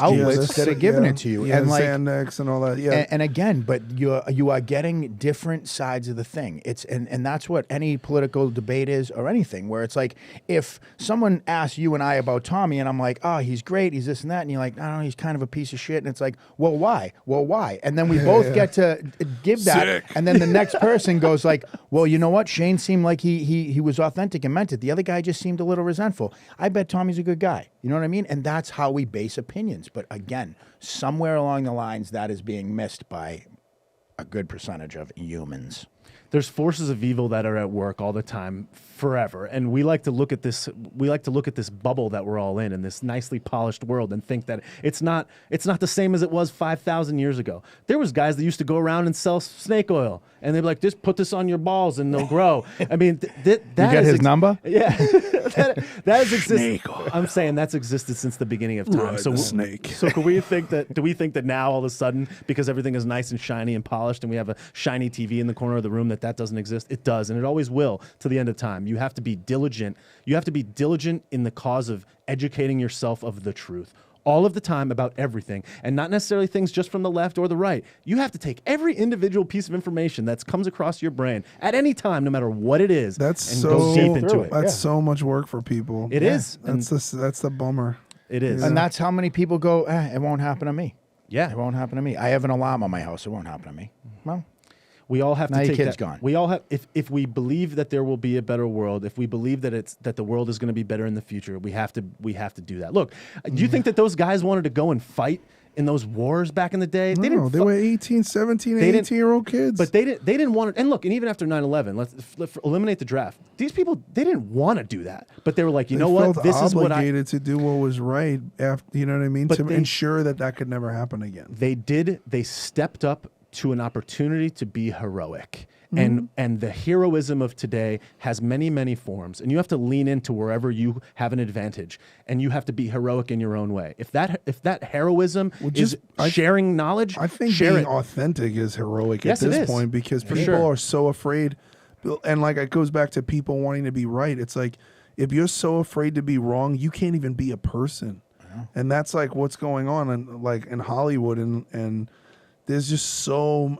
outlets that are giving it to you. Yeah, and like Xanax and all that. Yeah. And again, but you are getting different sides of the thing. It's and that's what any political debate is, or anything, where it's like if someone asks you and I about Tommy, and I'm like, oh, he's great, he's this and that, and you're like, I don't know, he's kind of a piece of shit, and it's like, well, why? Well, why? And then we both get to give that, Sick. and then the next person goes like, well, you know what? Shane seemed like he was authentic and meant it. The other guy just seemed a little resentful. I bet Tommy's a good guy. You know what I mean? And that's how we base opinions. But again, somewhere along the lines, that is being missed by a good percentage of humans. There's forces of evil that are at work all the time, forever, and we like to look at this. We like to look at this bubble that we're all in this nicely polished world, and think that it's not the same as it was 5,000 years ago. There was guys that used to go around and sell snake oil, and they'd be like, "Just put this on your balls, and they'll grow." I mean, that You get his number? Yeah, that has existed. Snake oil. I'm saying that's existed since the beginning of time. Ride So the snake. So do we think that now all of a sudden, because everything is nice and shiny and polished, and we have a shiny TV in the corner of the room, that doesn't exist? It does, and it always will to the end of time. You have to be diligent. You have to be diligent in the cause of educating yourself of the truth all of the time about everything, and not necessarily things just from the left or the right. You have to take every individual piece of information that comes across your brain at any time, no matter what it is, That's and so go deep into it. That's so much work for people. It is. That's the bummer. It is. And that's how many people go, it won't happen to me. Yeah. It won't happen to me. I have an alarm on my house. It won't happen to me. Well, We all have now to your take kid's that. gone. We all have. If we believe that there will be a better world, if we believe that the world is going to be better in the future, we have to do that. Look, do you think that those guys wanted to go and fight in those wars back in the day? No, they were 18, 17, They didn't- 18-year-old kids. But they didn't want to. And look, and even after 9/11, let's eliminate the draft. These people, they didn't want to do that, but they were like, you know what? Felt This is what I. obligated to do what was right. After, you know what I mean? But To they- ensure that could never happen again. They did. They stepped up to an opportunity to be heroic. And the heroism of today has many forms, and you have to lean into wherever you have an advantage, and you have to be heroic in your own way. If that heroism is sharing knowledge, I think share being it. authentic is heroic Yes, at it this is. point, because people sure. are so afraid. And like it goes back to people wanting to be right. It's like if you're so afraid to be wrong, you can't even be a person. And that's like what's going on in Hollywood, and there's just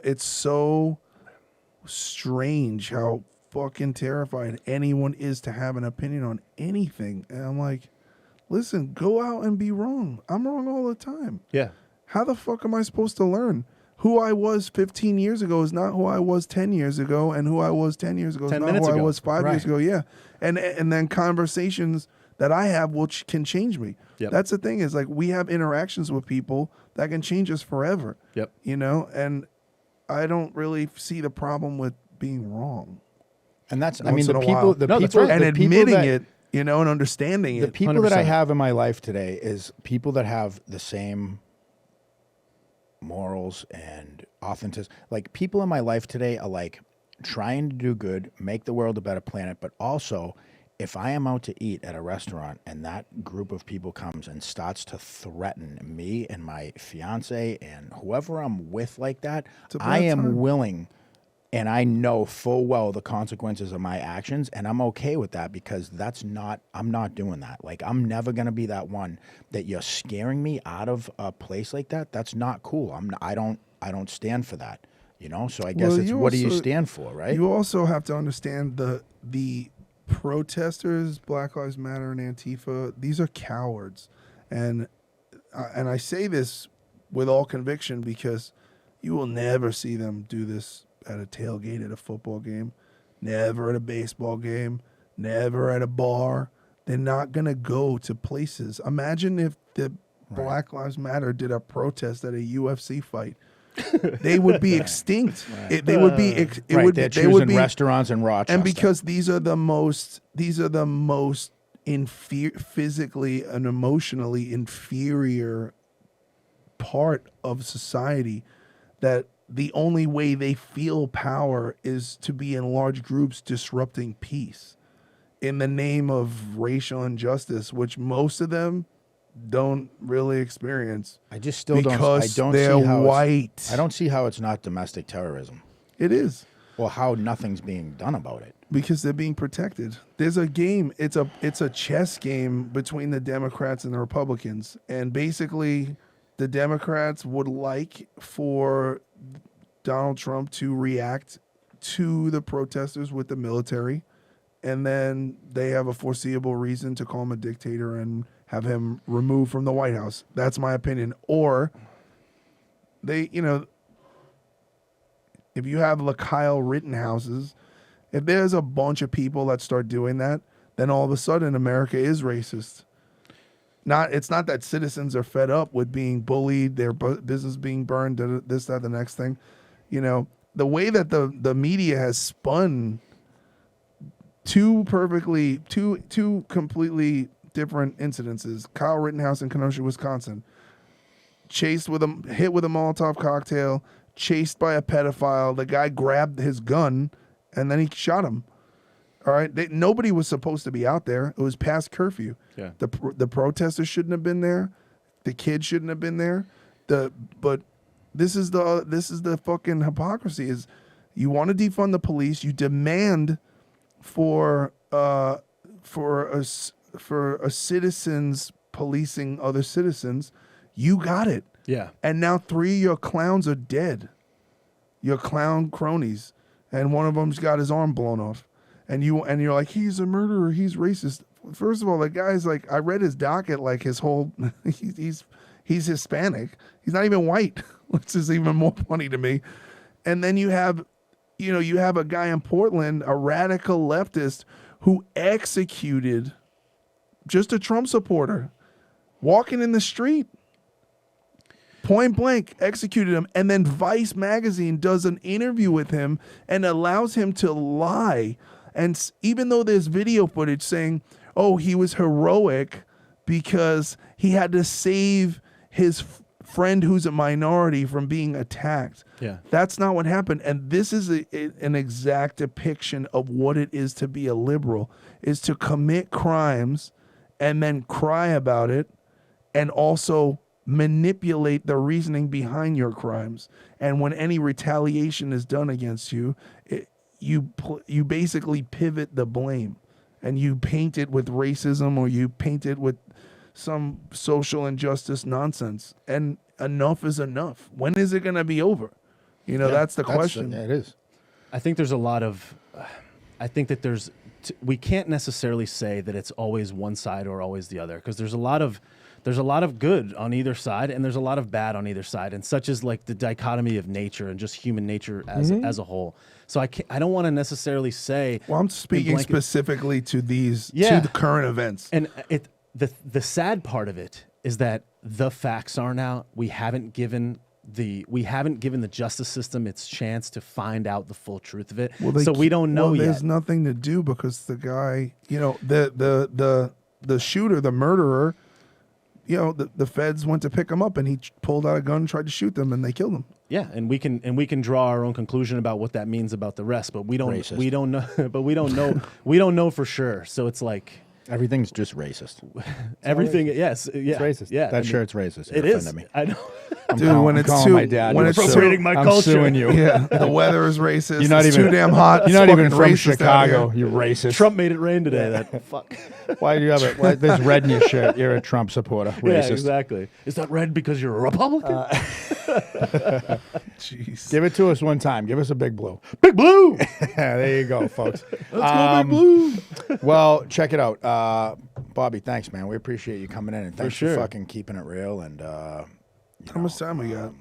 it's so strange how fucking terrified anyone is to have an opinion on anything. And I'm like, listen, go out and be wrong. I'm wrong all the time. Yeah. How the fuck am I supposed to learn? Who I was 15 years ago is not who I was 10 years ago, and who I was 10 years ago is 10 not minutes who I ago. was 5 years ago. Yeah. And then conversations that I have can change me. Yep. That's the thing, is like we have interactions with people that can change us forever. Yep. You know, and I don't really see the problem with being wrong. and that's, I Once mean, the in a people, while. the No, that's people, right. And the people admitting that, it, you know, and understanding the it. people that I 100%. have in my life today is people that have the same morals and authenticity. Like people in my life today are like trying to do good, make the world a better planet, but also if I am out to eat at a restaurant and that group of people comes and starts to threaten me and my fiance and whoever I'm with like that, a bad I am time. willing, and I know full well the consequences of my actions, and I'm okay with that because I'm not doing that. Like I'm never gonna be that one that you're scaring me out of a place like that. That's not cool. I don't stand for that. You know, so I guess Well, it's you what do you also- stand for, right? You also have to understand the protesters, Black Lives Matter and Antifa. These are cowards, and I say this with all conviction because you will never see them do this at a tailgate at a football game, never at a baseball game, never at a bar. They're not gonna go to places. Imagine if the Black Lives Matter did a protest at a UFC fight. They would be extinct. They would be. It Right, would. they're They would choosing be restaurants in Rochester. and because these are the most physically and emotionally inferior part of society, that the only way they feel power is to be in large groups disrupting peace in the name of racial injustice, which most of them don't really experience I just still don't. I because don't they're see how white. I don't see how it's not domestic terrorism, It is. or how nothing's being done about it. Because they're being protected. There's a game. It's a chess game between the Democrats and the Republicans, and basically, the Democrats would like for Donald Trump to react to the protesters with the military, and then they have a foreseeable reason to call him a dictator and have him removed from the White House. That's my opinion. Or they, if you have Kyle Rittenhouses, if there's a bunch of people that start doing that, then all of a sudden America is racist. It's not that citizens are fed up with being bullied, their business being burned, this, that, the next thing. the way that the media has spun two completely different incidences. Kyle Rittenhouse in Kenosha, Wisconsin, hit with a Molotov cocktail, chased by a pedophile. The guy grabbed his gun and then he shot him. All right, nobody was supposed to be out there. It was past curfew. Yeah. The protesters shouldn't have been there. The kids shouldn't have been there. But this is the fucking hypocrisy. Is you want to defund the police? You demand for a citizens policing other citizens. You got it. Yeah. And now 3 of your clowns are dead. Your clown cronies, and one of them's got his arm blown off. And you're like, he's a murderer, he's racist. First of all, the guy's like, I read his docket, like his whole, he's Hispanic. He's not even white, which is even more funny to me. And then you have a guy in Portland, a radical leftist, who executed just a Trump supporter, walking in the street. Point blank, executed him. And then Vice magazine does an interview with him and allows him to lie. And even though there's video footage saying, oh, he was heroic because he had to save his friend who's a minority from being attacked. Yeah. That's not what happened. And this is an exact depiction of what it is to be a liberal, is to commit crimes and then cry about it and also manipulate the reasoning behind your crimes. And when any retaliation is done against you, you basically pivot the blame and you paint it with racism or you paint it with some social injustice nonsense. And enough is enough. When is it going to be over? That's the question. It is. I think there's a lot of, we can't necessarily say that it's always one side or always the other, because there's a lot of good on either side and there's a lot of bad on either side, and such as like the dichotomy of nature and just human nature as a whole. So I don't want to necessarily say. Well, I'm speaking specifically to to the current events. And the sad part of it is that the facts aren't out. We haven't given the justice system its chance to find out the full truth of it. So we don't know yet. There's nothing to do because the guy, the shooter, the murderer, the feds went to pick him up and he pulled out a gun, tried to shoot them, and they killed him. Yeah, and we can draw our own conclusion about what that means about the rest, but we don't know but we don't know for sure. So it's like everything's just racist. Everything, yes, yeah, it's racist. Yeah, that shirt's racist. It is. Me. I know. When it's appropriating my culture. I'm suing you. Yeah, the weather is racist. You're not it's even too damn hot. You're not even fucking from racist Chicago. You're racist. Trump made it rain today. That fuck. Why do you have it? Why, there's red in your shirt. You're a Trump supporter. Racist. Yeah, exactly. Is that red because you're a Republican? Jeez. Give it to us one time. Give us a big blue. Big blue. There you go, folks. Let's go big blue. Well, check it out. Bobby, thanks, man. We appreciate you coming in, and thanks sure. for fucking keeping it real. And how much time we got?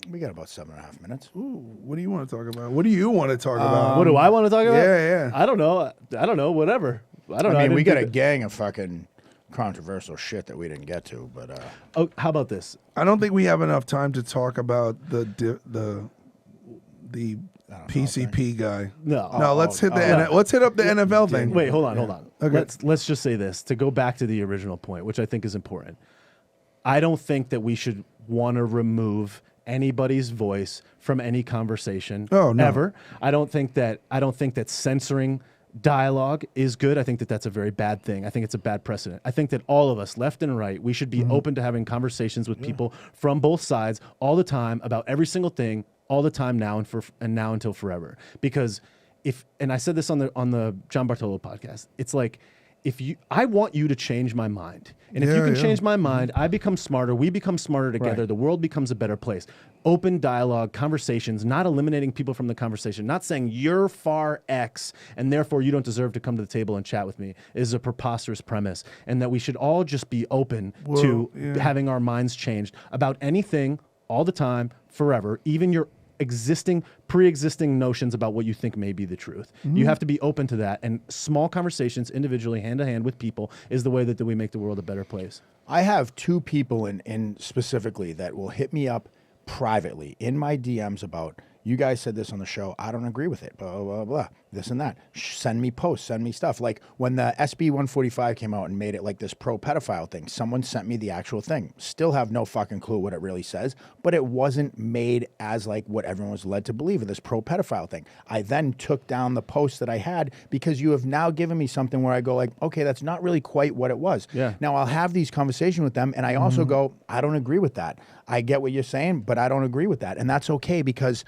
We got about 7.5 minutes. Ooh, what do you want to talk about? What do you want to talk about? What do I want to talk about? Yeah. I don't know. Whatever. I don't know. I mean, we got a gang of fucking controversial shit that we didn't get to, but oh, how about this? I don't think we have enough time to talk about the PCP guy. No. Let's hit up the NFL thing. Wait, hold on. Okay. Let's just say this to go back to the original point, which I think is important. I don't think that we should want to remove anybody's voice from any conversation. Oh, no. Ever. I don't think that censoring dialogue is good. I think that that's a very bad thing. I think it's a bad precedent. I think that all of us, left and right, we should be open to having conversations with people from both sides all the time about every single thing, all the time now and now until forever. Because and I said this on the John Bartolo podcast, it's like, I want you to change my mind. And if you can change my mind, I become smarter, we become smarter together, Right. the world becomes a better place. Open dialogue, conversations, not eliminating people from the conversation, not saying you're far X and therefore you don't deserve to come to the table and chat with me is a preposterous premise. And that we should all just be open to having our minds changed about anything all the time, forever, even your pre-existing notions about what you think may be the truth. You have to be open to that, and small conversations individually, hand to hand with people, is the way that we make the world a better place. I have two people in specifically that will hit me up privately in my DMs about, you guys said this on the show. I don't agree with it. Blah, blah, blah, blah. This and that. Send me posts. Send me stuff. Like when the SB 145 came out and made it like this pro-pedophile thing, someone sent me the actual thing. Still have no fucking clue what it really says, but it wasn't made as like what everyone was led to believe of this pro-pedophile thing. I then took down the post that I had because you have now given me something where I go like, okay, that's not really quite what it was. Yeah. Now I'll have these conversations with them and I also go, I don't agree with that. I get what you're saying, but I don't agree with that. And that's okay because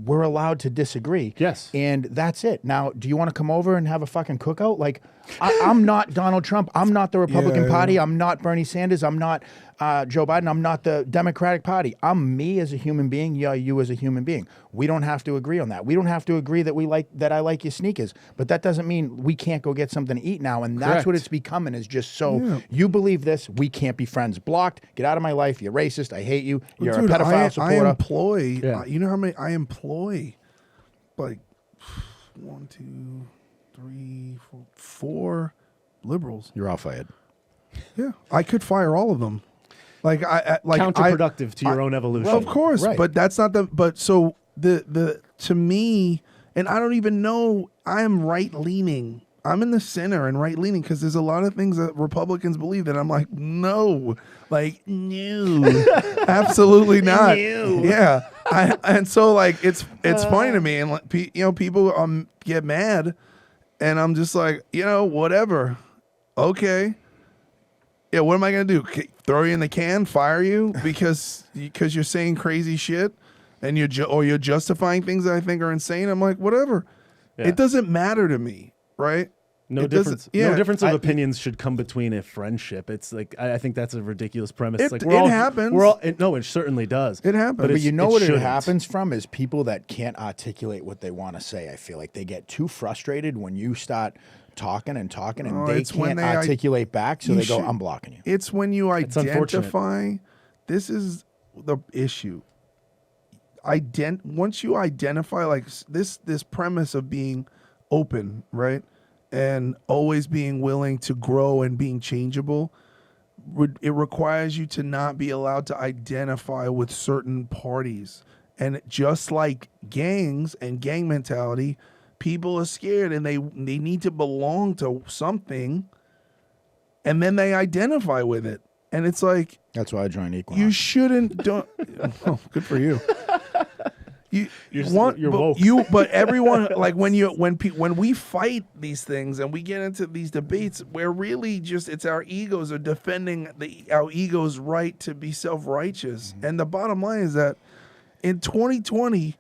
we're allowed to disagree. Yes. And that's it. Now, do you want to come over and have a fucking cookout? Like, I'm not Donald Trump. I'm not the Republican Party. I'm not Bernie Sanders. I'm not Joe Biden. I'm not the Democratic Party. I'm me as a human being. Yeah, you as a human being. We don't have to agree on that. We don't have to agree that I like your sneakers. But that doesn't mean we can't go get something to eat now. And that's what it's becoming is just so you believe this, we can't be friends. Blocked. Get out of my life. You're racist. I hate you. You're Dude, a pedophile supporter. I employ, you know how many I employ? Like 1, 2, 3, 4 liberals. You're all fired. Yeah, I could fire all of them. Like Counterproductive to your own evolution. Well, of course, Right. but that's not the. But so the to me, and I don't even know. I am right leaning. I'm in the center and right leaning because there's a lot of things that Republicans believe that I'm like, no, absolutely not. Yeah, and so like it's funny to me, and like, people get mad, and I'm just like, whatever, okay. Yeah, what am I gonna do? Throw you in the can, fire you because you're saying crazy shit, and you're justifying things that I think are insane. I'm like, whatever. Yeah. It doesn't matter to me, right? No difference. No difference of opinions should come between a friendship. It's like I think that's a ridiculous premise. It happens. No, it certainly does. It happens. But you know what it happens from is people that can't articulate what they want to say. I feel like they get too frustrated when you start talking and they can't articulate back, so they go, I'm blocking you. It's when you identify. This is the issue. Once you identify like this premise of being open, right? And always being willing to grow and being changeable, it requires you to not be allowed to identify with certain parties. And just like gangs and gang mentality, people are scared and they need to belong to something, and then they identify with it. And it's like, that's why I joined Equinox. You shouldn't. Oh, good for you. You're woke. But everyone, like when we fight these things and we get into these debates, we're really it's our egos are defending our ego's right to be self-righteous. Mm-hmm. And the bottom line is that in 2020,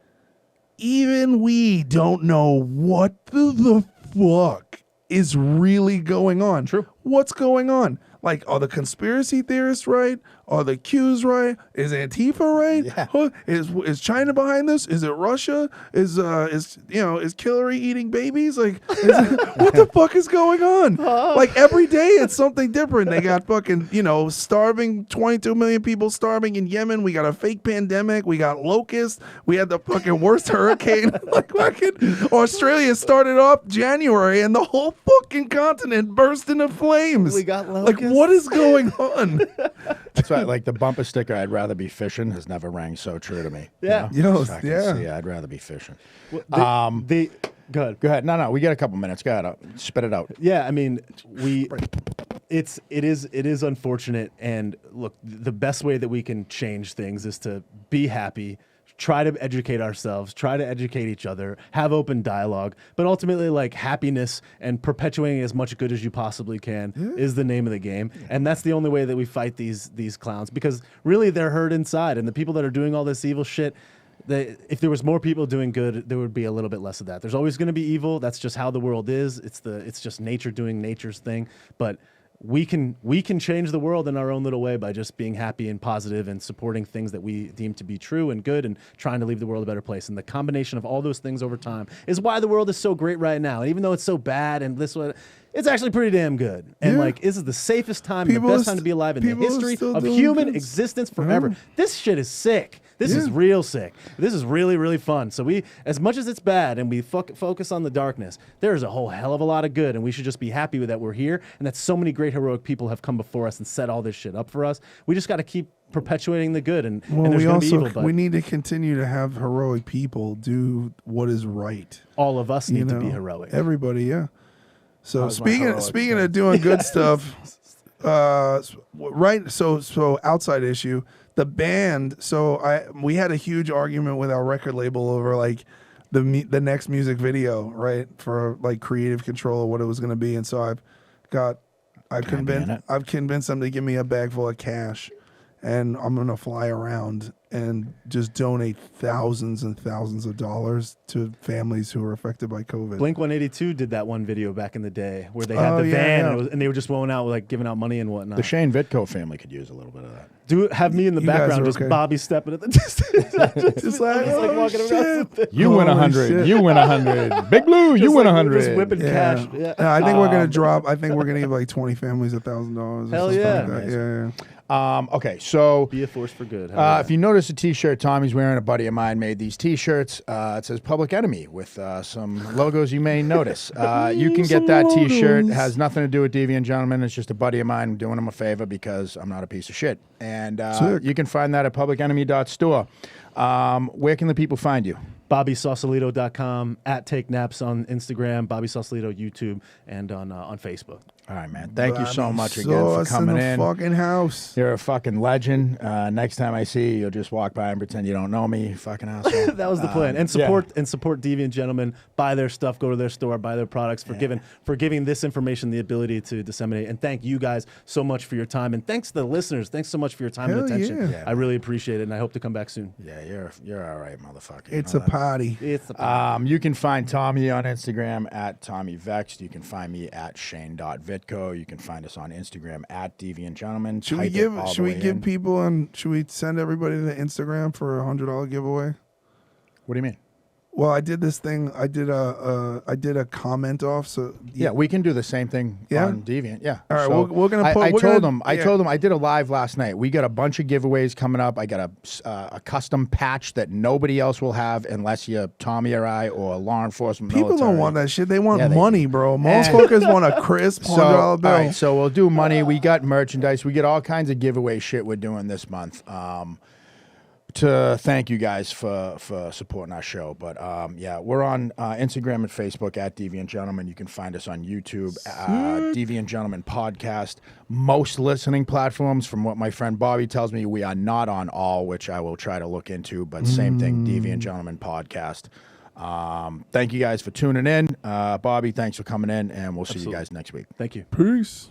even we don't know what the fuck is really going on. True. What's going on? Like, are the conspiracy theorists right? Are the Qs right? Is Antifa right? Yeah. Huh? Is China behind this? Is it Russia? Is Hillary eating babies? Like, what the fuck is going on? Like every day it's something different. They got fucking starving 22 million people starving in Yemen. We got a fake pandemic. We got locusts. We had the fucking worst hurricane. Like fucking Australia started off January and the whole fucking continent burst into flames. We got locusts. Like what is going on? That's why, like the bumper sticker, "I'd rather be fishing," has never rang so true to me. Yeah. Yeah, I'd rather be fishing. Well, go ahead. No, we got a couple minutes. Go ahead, spit it out. Yeah, I mean, it is unfortunate, and look, the best way that we can change things is to be happy. Try to educate ourselves, try to educate each other, have open dialogue, but ultimately like happiness and perpetuating as much good as you possibly can is the name of the game. And that's the only way that we fight these clowns, because really they're hurt inside, and the people that are doing all this evil shit, if there was more people doing good, there would be a little bit less of that. There's always going to be evil. That's just how the world is. It's just nature doing nature's thing. But we can change the world in our own little way by just being happy and positive and supporting things that we deem to be true and good and trying to leave the world a better place. And the combination of all those things over time is why the world is so great right now. And even though it's so bad and this one, it's actually pretty damn good. And like, this is the safest time, the best time to be alive in the history of human existence forever. This shit is sick. This is real sick. This is really, really fun. So we, as much as it's bad and we focus on the darkness, there's a whole hell of a lot of good, and we should just be happy with that we're here and that so many great heroic people have come before us and set all this shit up for us. We just got to keep perpetuating the good, and there's going to be evil. But we need to continue to have heroic people do what is right. all of us need to be heroic. Everybody, yeah. So speaking of doing good stuff, right? So outside issue, the band. So we had a huge argument with our record label over like the next music video, right? For like creative control of what it was going to be, and so I've convinced them to give me a bag full of cash, and I'm gonna fly around and just donate thousands and thousands of dollars to families who are affected by COVID. Blink 182 did that one video back in the day where they had the van and they were just going out like giving out money and whatnot. The Shane Vitko family could use a little bit of that. Have me in the background, just Bobby stepping at the distance, just like walking around. You win 100. You win 100. Big Blue, you win 100. Just whipping cash. Yeah. No, I think we're gonna drop. I think we're gonna give like 20 families $1,000. Hell yeah. Like that. Yeah. Okay, so Be a force for good. if you notice a T-shirt Tommy's wearing, a buddy of mine made these T-shirts. It says Public Enemy with some logos you may notice. You can get that T-shirt. It has nothing to do with Deviant Gentlemen. It's just a buddy of mine. I'm doing him a favor because I'm not a piece of shit. And you can find that at publicenemy.store. Where can the people find you? BobbySausalito.com, at Take Naps on Instagram, Bobby Sausalito YouTube, and on Facebook. All right, man. Thank you so much again for coming in. Fucking house. You're a fucking legend. Next time I see you, you'll just walk by and pretend you don't know me, you fucking asshole. That was the plan. And support Deviant Gentlemen. Buy their stuff. Go to their store. Buy their products. For giving this information the ability to disseminate. And thank you guys so much for your time. And thanks to the listeners. Thanks so much for your time and attention. Yeah. I really appreciate it, and I hope to come back soon. Yeah, you're all right, motherfucker. It's a party. It's a party. You can find Tommy on Instagram at Tommy Vexed. You can find me at Shane.Vitko. You can find us on Instagram at Deviant Gentlemen. Should we send everybody to Instagram for $100 giveaway? What do you mean? Well, I did this thing. I did a comment off. So yeah, we can do the same thing on Deviant. Yeah. All right. So we're gonna put. I told them. I did a live last night. We got a bunch of giveaways coming up. I got a custom patch that nobody else will have unless you're Tommy or I or law enforcement. People military. don't want that shit. They want money, bro. Most fuckers want a crisp $100 bill. All right, so we'll do money. We got merchandise. We get all kinds of giveaway shit we're doing this month. To thank you guys for supporting our show. But we're on Instagram and Facebook at Deviant Gentlemen. You can find us on YouTube, Deviant Gentlemen Podcast. Most listening platforms, from what my friend Bobby tells me, we are not on all, which I will try to look into, but same thing, Deviant Gentlemen Podcast. Thank you guys for tuning in. Bobby, thanks for coming in, and we'll see you guys next week. Thank you. Peace.